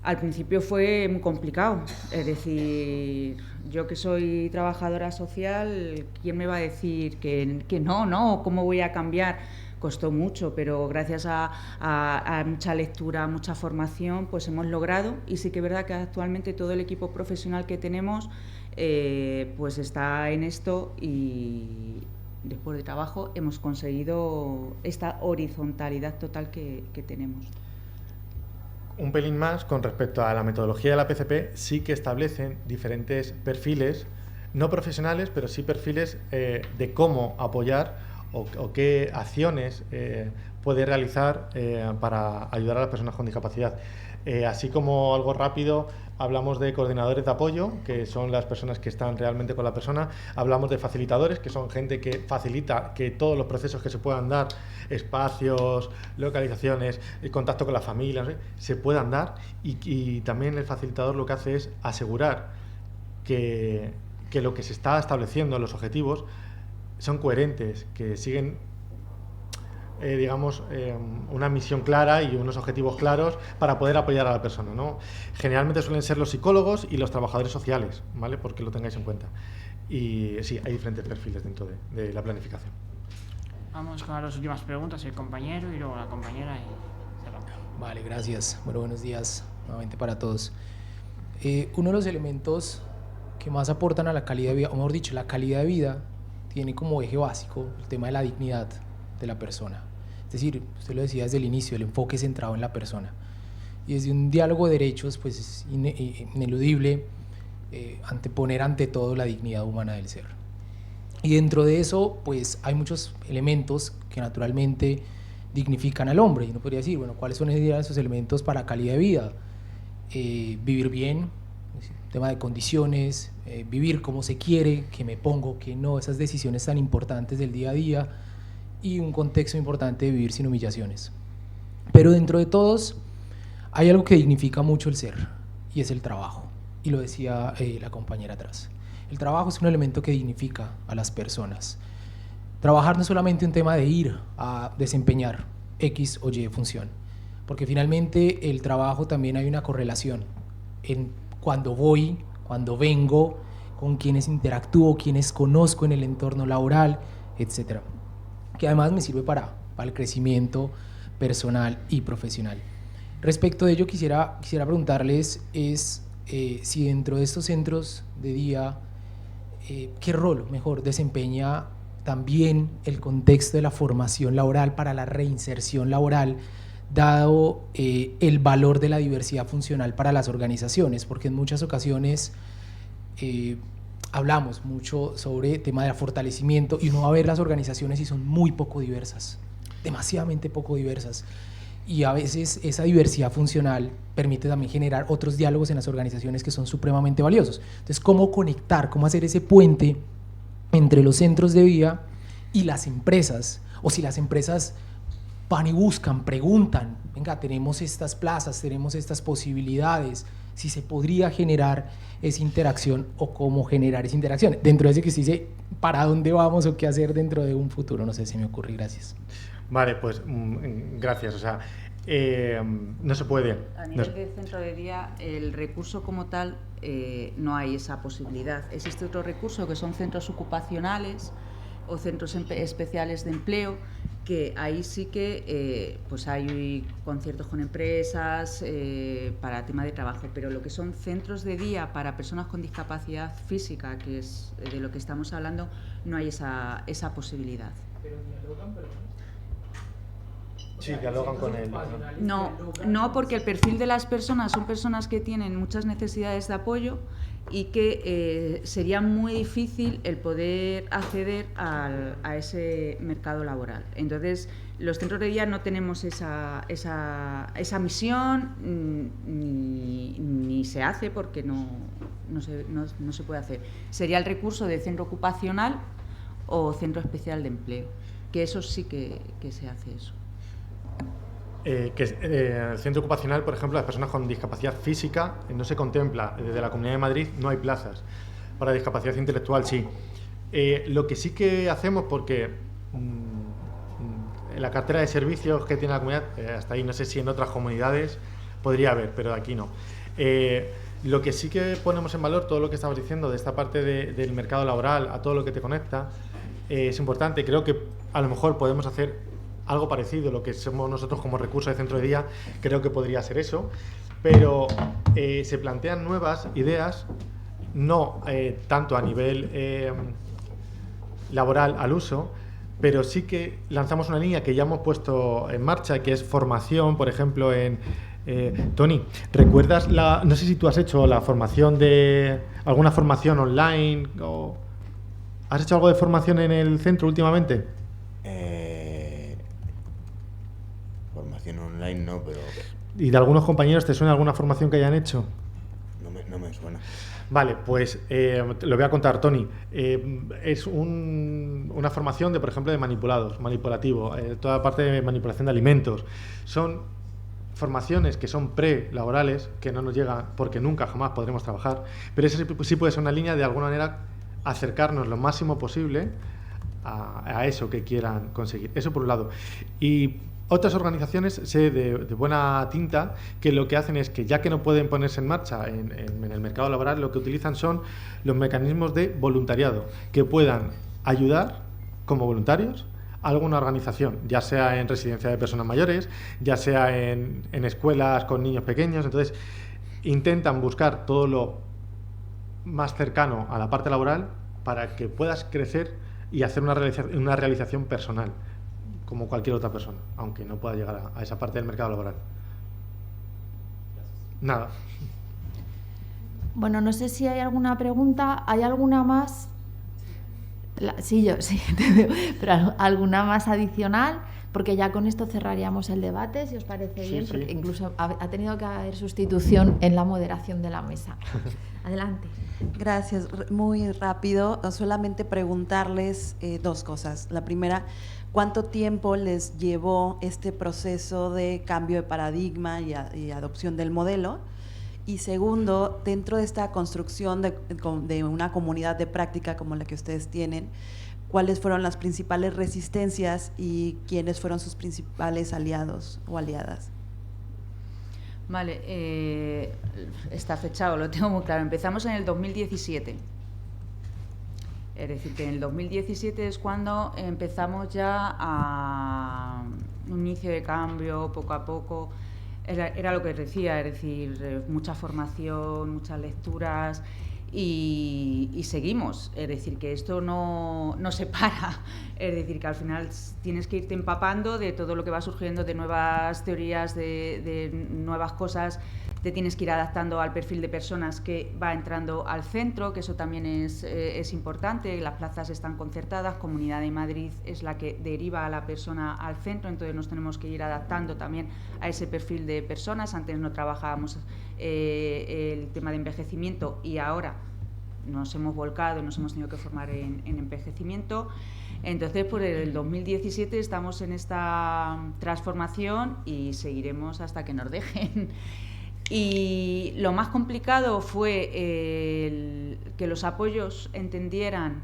Al principio fue muy complicado, es decir, yo que soy trabajadora social, ¿quién me va a decir que no? ¿Cómo voy a cambiar? Costó mucho, pero gracias a mucha lectura, mucha formación, pues hemos logrado, y sí que es verdad que actualmente todo el equipo profesional que tenemos pues está en esto, y después de trabajo hemos conseguido esta horizontalidad total que tenemos. Un pelín más con respecto a la metodología de la PCP, sí que establecen diferentes perfiles, no profesionales, pero sí perfiles de cómo apoyar o qué acciones puede realizar para ayudar a las personas con discapacidad. Así como algo rápido, hablamos de coordinadores de apoyo, que son las personas que están realmente con la persona. Hablamos de facilitadores, que son gente que facilita que todos los procesos que se puedan dar, espacios, localizaciones, el contacto con la familia, ¿no?, se puedan dar. Y también el facilitador lo que hace es asegurar que lo que se está estableciendo, los objetivos, son coherentes, que siguen una misión clara y unos objetivos claros para poder apoyar a la persona, ¿no? Generalmente suelen ser los psicólogos y los trabajadores sociales, ¿vale? Porque lo tengáis en cuenta. Y sí, hay diferentes perfiles dentro de la planificación. Vamos con las últimas preguntas, el compañero y luego la compañera y cerramos. Vale, gracias. Bueno, buenos días nuevamente para todos. Uno de los elementos que más aportan a la calidad de vida, o mejor dicho, la calidad de vida, tiene como eje básico el tema de la dignidad de la persona. Es decir, usted lo decía desde el inicio, el enfoque centrado en la persona. Y desde un diálogo de derechos, pues es ineludible anteponer ante todo la dignidad humana del ser. Y dentro de eso, pues hay muchos elementos que naturalmente dignifican al hombre. Y uno podría decir, bueno, ¿cuáles son esos elementos para calidad de vida? Vivir bien, tema de condiciones, vivir como se quiere, que me pongo, que no, esas decisiones tan importantes del día a día, y un contexto importante de vivir sin humillaciones. Pero dentro de todos hay algo que dignifica mucho el ser, y es el trabajo, y lo decía la compañera atrás. El trabajo es un elemento que dignifica a las personas. Trabajar no es solamente un tema de ir a desempeñar X o Y función, porque finalmente el trabajo también hay una correlación en cuando voy, cuando vengo, con quienes interactúo, quienes conozco en el entorno laboral, etcétera, que además me sirve para el crecimiento personal y profesional. Respecto de ello, quisiera preguntarles si dentro de estos centros de día ¿qué rol mejor desempeña también el contexto de la formación laboral para la reinserción laboral, dado el valor de la diversidad funcional para las organizaciones? Porque en muchas ocasiones hablamos mucho sobre el tema del fortalecimiento y uno va a ver las organizaciones y son muy poco diversas, demasiadamente poco diversas. Y a veces esa diversidad funcional permite también generar otros diálogos en las organizaciones que son supremamente valiosos. Entonces, ¿cómo conectar, cómo hacer ese puente entre los centros de día y las empresas? O si las empresas van y buscan, preguntan, venga, tenemos estas plazas, tenemos estas posibilidades, si se podría generar esa interacción o cómo generar esa interacción. Dentro de ese que se dice, ¿para dónde vamos o qué hacer dentro de un futuro? No sé si me ocurre, gracias. Vale, pues gracias. O sea, no se puede. A nivel de centro de día, el recurso como tal, no hay esa posibilidad. Existe otro recurso que son centros ocupacionales o centros especiales de empleo, que ahí sí que pues hay conciertos con empresas para tema de trabajo, pero lo que son centros de día para personas con discapacidad física, que es de lo que estamos hablando, no hay esa posibilidad. ¿Pero dialogan, perdón? Sí, dialogan con él. No, porque el perfil de las personas son personas que tienen muchas necesidades de apoyo y que sería muy difícil el poder acceder a ese mercado laboral. Entonces, los centros de día no tenemos esa misión ni se hace porque no se puede hacer. Sería el recurso de centro ocupacional o centro especial de empleo, que eso sí que se hace eso. El centro ocupacional, por ejemplo, las personas con discapacidad física no se contempla. Desde la Comunidad de Madrid no hay plazas. Para discapacidad intelectual sí. Lo que sí que hacemos, porque en la cartera de servicios que tiene la comunidad, hasta ahí no sé si en otras comunidades podría haber, pero aquí no. Lo que sí que ponemos en valor, todo lo que estabas diciendo de esta parte del mercado laboral, a todo lo que te conecta, es importante. Creo que a lo mejor podemos hacer algo parecido, lo que somos nosotros como recurso de centro de día, creo que podría ser eso, pero se plantean nuevas ideas, no tanto a nivel laboral al uso, pero sí que lanzamos una línea que ya hemos puesto en marcha, que es formación, por ejemplo, en... Tony, ¿recuerdas no sé si tú has hecho la formación alguna formación online o has hecho algo de formación en el centro últimamente? Formación online no, pero... ¿Y de algunos compañeros te suena alguna formación que hayan hecho? No me suena. Vale, pues lo voy a contar, Tony. Es una formación por ejemplo, de manipulativo, toda la parte de manipulación de alimentos. Son formaciones que son pre-laborales, que no nos llegan porque nunca jamás podremos trabajar, pero eso sí puede ser una línea de alguna manera acercarnos lo máximo posible a eso que quieran conseguir. Eso por un lado. Y otras organizaciones, sé de buena tinta, que lo que hacen es que ya que no pueden ponerse en marcha en el mercado laboral, lo que utilizan son los mecanismos de voluntariado, que puedan ayudar como voluntarios a alguna organización, ya sea en residencia de personas mayores, ya sea en escuelas con niños pequeños. Entonces, intentan buscar todo lo más cercano a la parte laboral para que puedas crecer y hacer una realización personal, como cualquier otra persona, aunque no pueda llegar a esa parte del mercado laboral. Nada. Bueno, no sé si hay alguna pregunta. ¿Hay alguna más? Sí, yo sí, te veo. Pero alguna más adicional, porque ya con esto cerraríamos el debate, si os parece bien, sí. porque incluso ha tenido que haber sustitución en la moderación de la mesa. Adelante. Gracias. Muy rápido, solamente preguntarles dos cosas. La primera, ¿cuánto tiempo les llevó este proceso de cambio de paradigma y adopción del modelo? Y segundo, dentro de esta construcción de una comunidad de práctica como la que ustedes tienen, ¿cuáles fueron las principales resistencias y quiénes fueron sus principales aliados o aliadas? Vale, está fechado, lo tengo muy claro. Empezamos en el 2017. Es decir, que en el 2017 es cuando empezamos ya a un inicio de cambio, poco a poco. Era lo que decía, es decir, mucha formación, muchas lecturas y seguimos. Es decir, que esto no se para. Es decir, que al final tienes que irte empapando de todo lo que va surgiendo, de nuevas teorías, de nuevas cosas. Te tienes que ir adaptando al perfil de personas que va entrando al centro, que eso también es importante. Las plazas están concertadas, Comunidad de Madrid es la que deriva a la persona al centro, entonces nos tenemos que ir adaptando también a ese perfil de personas. Antes no trabajábamos el tema de envejecimiento y ahora nos hemos volcado y nos hemos tenido que formar en envejecimiento. Entonces, por el 2017 estamos en esta transformación y seguiremos hasta que nos dejen. Y lo más complicado fue que los apoyos entendieran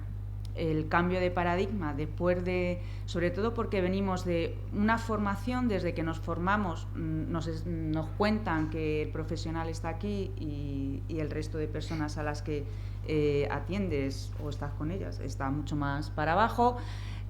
el cambio de paradigma después de, sobre todo porque venimos de una formación, desde que nos formamos nos cuentan que el profesional está aquí y el resto de personas a las que atiendes o estás con ellas está mucho más para abajo,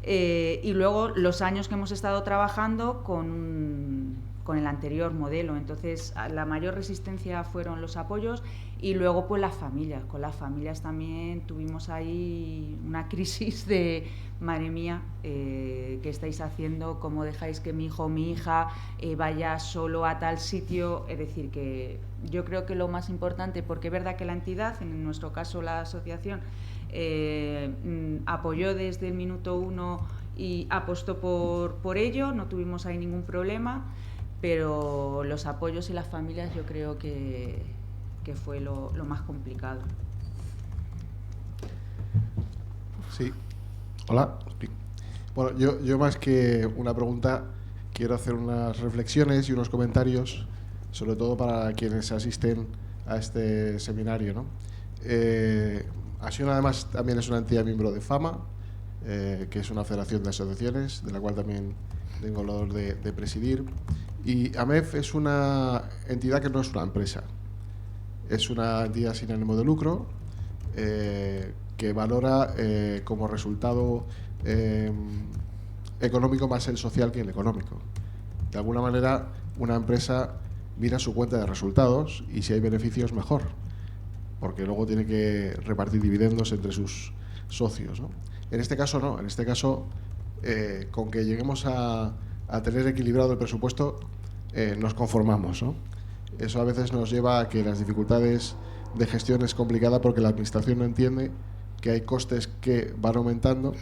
y luego los años que hemos estado trabajando con el anterior modelo. Entonces la mayor resistencia fueron los apoyos y luego pues las familias. Con las familias también tuvimos ahí una crisis de madre mía, ¿qué estáis haciendo? ¿Cómo dejáis que mi hijo o mi hija vaya solo a tal sitio? Es decir, que yo creo que lo más importante, porque es verdad que la entidad, en nuestro caso la asociación, apoyó desde el minuto 1 y apostó por ello, no tuvimos ahí ningún problema. Pero los apoyos y las familias yo creo que fue lo más complicado. Sí. Hola. Bueno, yo más que una pregunta quiero hacer unas reflexiones y unos comentarios, sobre todo para quienes asisten a este seminario, ¿no? Acción además también es una entidad miembro de FAMA, que es una federación de asociaciones, de la cual también tengo el honor de presidir. Y AMEF es una entidad que no es una empresa, es una entidad sin ánimo de lucro, que valora como resultado económico más el social que el económico. De alguna manera, una empresa mira su cuenta de resultados y si hay beneficios, mejor, porque luego tiene que repartir dividendos entre sus socios, ¿no? En este caso no, en este caso con que lleguemos a tener equilibrado el presupuesto nos conformamos, ¿no? Eso a veces nos lleva a que las dificultades de gestión es complicada porque la administración no entiende que hay costes que van aumentando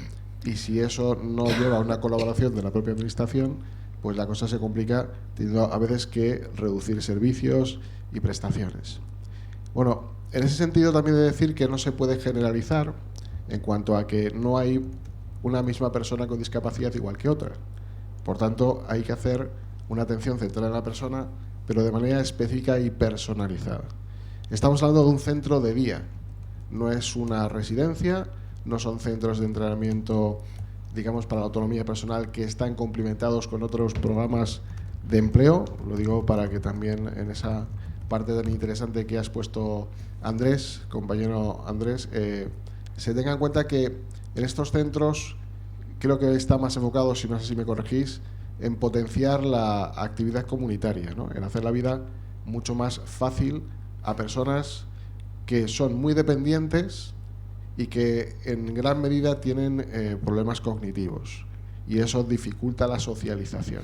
y si eso no lleva a una colaboración de la propia administración, pues la cosa se complica, teniendo a veces que reducir servicios y prestaciones. Bueno, en ese sentido también he de decir que no se puede generalizar en cuanto a que no hay una misma persona con discapacidad igual que otra. Por tanto, hay que hacer una atención centrada en la persona, pero de manera específica y personalizada. Estamos hablando de un centro de día, no es una residencia, no son centros de entrenamiento, digamos, para la autonomía personal que están complementados con otros programas de empleo. Lo digo para que también en esa parte tan interesante que has puesto Andrés, compañero Andrés, se tenga en cuenta que en estos centros creo que está más enfocado, si no sé si me corregís, en potenciar la actividad comunitaria, ¿no? En hacer la vida mucho más fácil a personas que son muy dependientes y que en gran medida tienen problemas cognitivos y eso dificulta la socialización.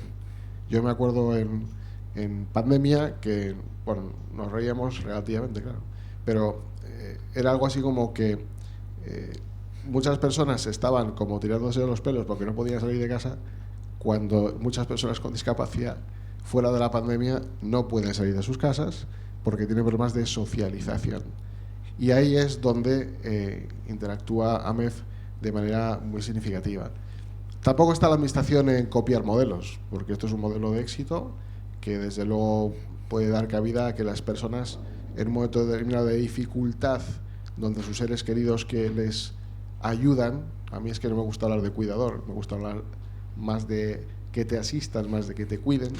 Yo me acuerdo en pandemia que, bueno, nos reíamos relativamente, claro, pero era algo así como que muchas personas estaban como tirándose de los pelos porque no podían salir de casa, cuando muchas personas con discapacidad fuera de la pandemia no pueden salir de sus casas porque tienen problemas de socialización. Y ahí es donde interactúa AMEF de manera muy significativa. Tampoco está la administración en copiar modelos, porque esto es un modelo de éxito que desde luego puede dar cabida a que las personas en un momento determinado de dificultad, donde sus seres queridos que les ayudan, a mí es que no me gusta hablar de cuidador, me gusta hablar más de que te asistan, más de que te cuiden,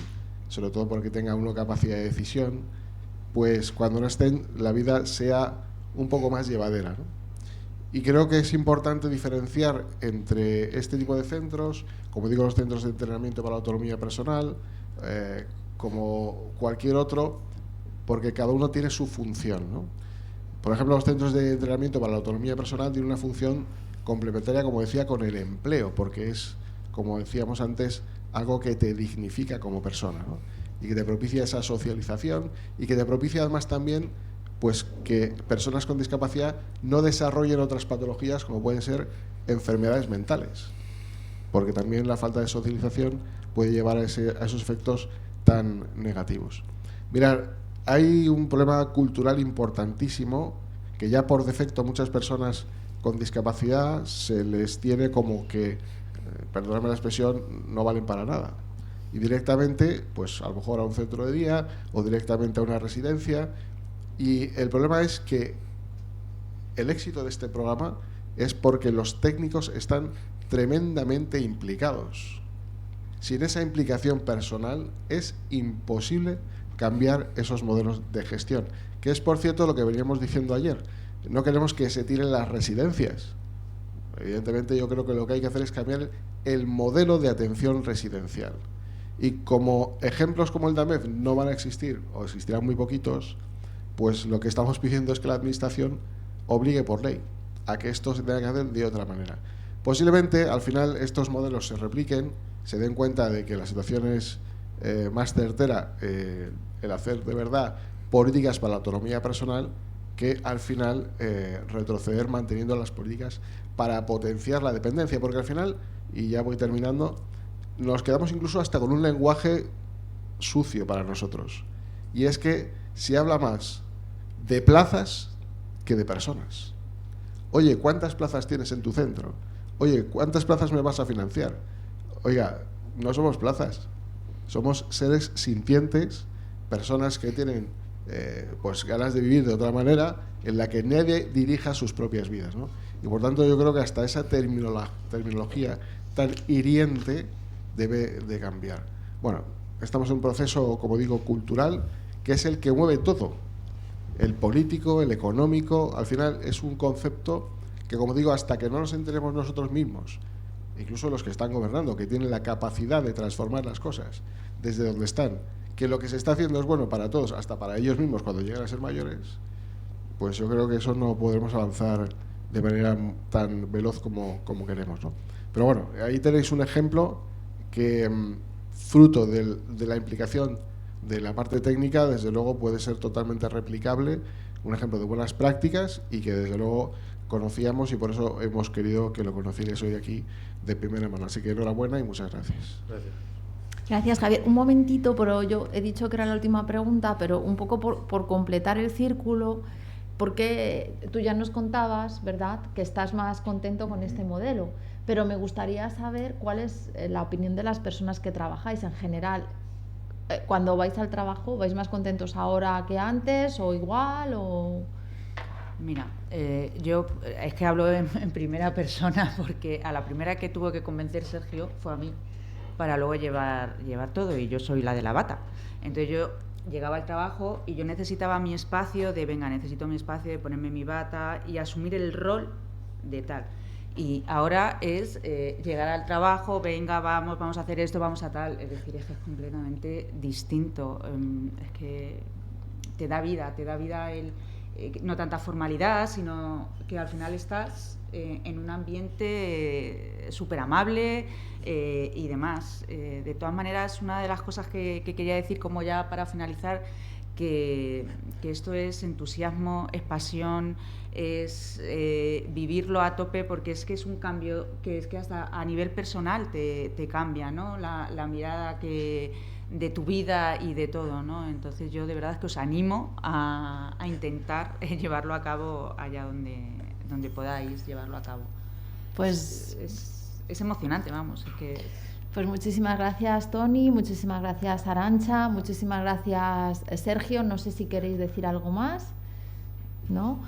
sobre todo porque tengan una capacidad de decisión, pues cuando no estén, la vida sea un poco más llevadera, ¿no? Y creo que es importante diferenciar entre este tipo de centros, como digo, los centros de entrenamiento para la autonomía personal, como cualquier otro, porque cada uno tiene su función, ¿no? Por ejemplo, los centros de entrenamiento para la autonomía personal tienen una función complementaria, como decía, con el empleo, porque es, como decíamos antes, algo que te dignifica como persona, ¿no? Y que te propicia esa socialización y que te propicia además también pues que personas con discapacidad no desarrollen otras patologías como pueden ser enfermedades mentales, porque también la falta de socialización puede llevar a esos efectos tan negativos. Mirad, hay un problema cultural importantísimo que ya por defecto muchas personas con discapacidad se les tiene como que, perdóname la expresión, no valen para nada. Y directamente, pues a lo mejor a un centro de día o directamente a una residencia. Y el problema es que el éxito de este programa es porque los técnicos están tremendamente implicados. Sin esa implicación personal es imposible cambiar esos modelos de gestión, que es, por cierto, lo que veníamos diciendo ayer. No queremos que se tiren las residencias. Evidentemente, yo creo que lo que hay que hacer es cambiar el modelo de atención residencial. Y como ejemplos como el de AMEF no van a existir, o existirán muy poquitos, pues lo que estamos pidiendo es que la Administración obligue por ley a que esto se tenga que hacer de otra manera. Posiblemente, al final, estos modelos se repliquen, se den cuenta de que la situación es más certera el hacer de verdad políticas para la autonomía personal que al final retroceder manteniendo las políticas para potenciar la dependencia, porque al final, y ya voy terminando, nos quedamos incluso hasta con un lenguaje sucio para nosotros, y es que se habla más de plazas que de personas. Oye, ¿cuántas plazas tienes en tu centro? Oye, ¿cuántas plazas me vas a financiar? Oiga, no somos plazas, somos seres sintientes, personas que tienen pues ganas de vivir de otra manera, en la que nadie dirija sus propias vidas, ¿no? Y por tanto yo creo que hasta esa terminología tan hiriente debe de cambiar. Bueno, estamos en un proceso, como digo, cultural, que es el que mueve todo. El político, el económico, al final es un concepto que, como digo, hasta que no nos enteremos nosotros mismos, incluso los que están gobernando, que tienen la capacidad de transformar las cosas desde donde están, que lo que se está haciendo es bueno para todos, hasta para ellos mismos cuando lleguen a ser mayores, pues yo creo que eso no podremos avanzar de manera tan veloz como queremos, ¿no? Pero bueno, ahí tenéis un ejemplo que, fruto de la implicación de la parte técnica, desde luego puede ser totalmente replicable, un ejemplo de buenas prácticas y que desde luego conocíamos, y por eso hemos querido que lo conocierais hoy aquí de primera mano. Así que enhorabuena y muchas gracias. Gracias. Gracias, Javier. Un momentito, pero yo he dicho que era la última pregunta, pero un poco por completar el círculo, porque tú ya nos contabas, ¿verdad?, que estás más contento con este modelo, pero me gustaría saber cuál es la opinión de las personas que trabajáis en general. Cuando vais al trabajo, ¿vais más contentos ahora que antes o igual? O... Mira, yo es que hablo en primera persona, porque a la primera que tuvo que convencer Sergio fue a mí, para luego llevar todo, y yo soy la de la bata. Entonces yo llegaba al trabajo y yo necesitaba mi espacio necesito mi espacio de ponerme mi bata y asumir el rol de tal. Y ahora es llegar al trabajo, venga, vamos a hacer esto, vamos a tal. Es decir, es que es completamente distinto. Es que te da vida no tanta formalidad, sino que al final estás en un ambiente súper amable y demás. De todas maneras, una de las cosas que quería decir, como ya para finalizar, que esto es entusiasmo, es pasión, es vivirlo a tope, porque es que es un cambio que es que hasta a nivel personal te cambia, ¿no? La mirada de tu vida y de todo, ¿no? Entonces yo de verdad que os animo a intentar llevarlo a cabo allá donde podáis llevarlo a cabo. Pues es emocionante, vamos, es que... Pues muchísimas gracias, Toni, muchísimas gracias, Arantxa, muchísimas gracias, Sergio. No sé si queréis decir algo más, ¿no?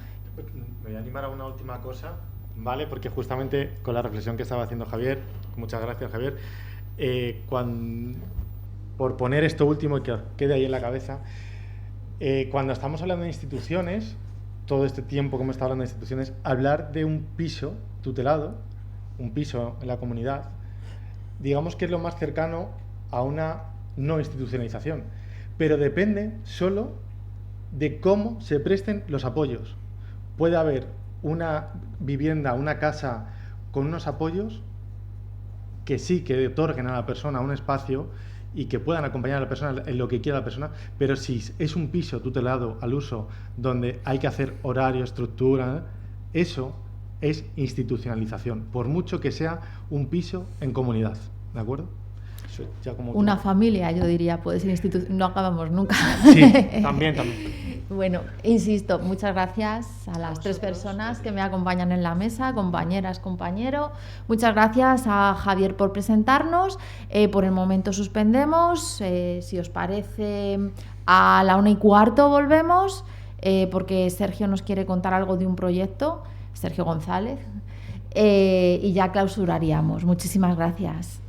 Me voy a animar a una última cosa, ¿vale? Porque justamente con la reflexión que estaba haciendo Javier, muchas gracias, Javier, por poner esto último y que quede ahí en la cabeza, cuando estamos hablando de instituciones, todo este tiempo que hemos estado hablando de instituciones, hablar de un piso tutelado, un piso en la comunidad, digamos que es lo más cercano a una no institucionalización, pero depende solo de cómo se presten los apoyos, puede haber una vivienda, una casa con unos apoyos que sí que otorguen a la persona un espacio y que puedan acompañar a la persona en lo que quiera la persona, pero si es un piso tutelado al uso donde hay que hacer horario, estructura, eso es institucionalización, por mucho que sea un piso en comunidad, ¿de acuerdo? Eso ya como Una familia, yo diría, puede ser no acabamos nunca. Sí, también. Bueno, insisto, muchas gracias a las 3 personas que me acompañan en la mesa, compañeras, compañero. Muchas gracias a Javier por presentarnos. Por el momento suspendemos. Si os parece, a la 1:15 volvemos, porque Sergio nos quiere contar algo de un proyecto, Sergio González, y ya clausuraríamos. Muchísimas gracias.